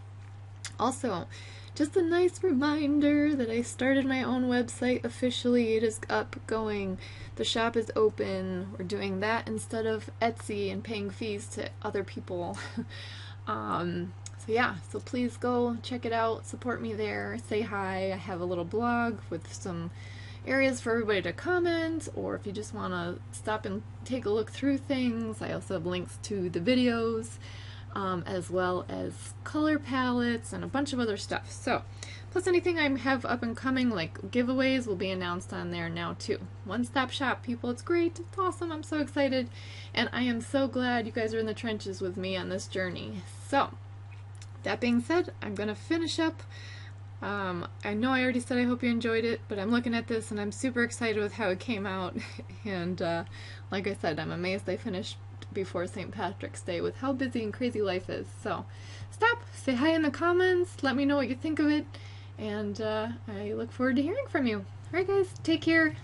Also, just a nice reminder that I started my own website officially. It is up, going. The shop is open. We're doing that instead of Etsy and paying fees to other people. So yeah, so please go check it out, support me there, say hi. I have a little blog with some areas for everybody to comment, or if you just want to stop and take a look through things. I also have links to the videos, as well as color palettes and a bunch of other stuff. So, plus anything I have up and coming, like giveaways, will be announced on there now too. One-stop shop, people. It's great. It's awesome. I'm so excited. And I am so glad you guys are in the trenches with me on this journey. So, that being said, I'm going to finish up. I know I already said I hope you enjoyed it, but I'm looking at this and I'm super excited with how it came out. And like I said, I'm amazed I finished before St. Patrick's Day with how busy and crazy life is. So stop, say hi in the comments, let me know what you think of it, and I look forward to hearing from you. Alright guys, take care.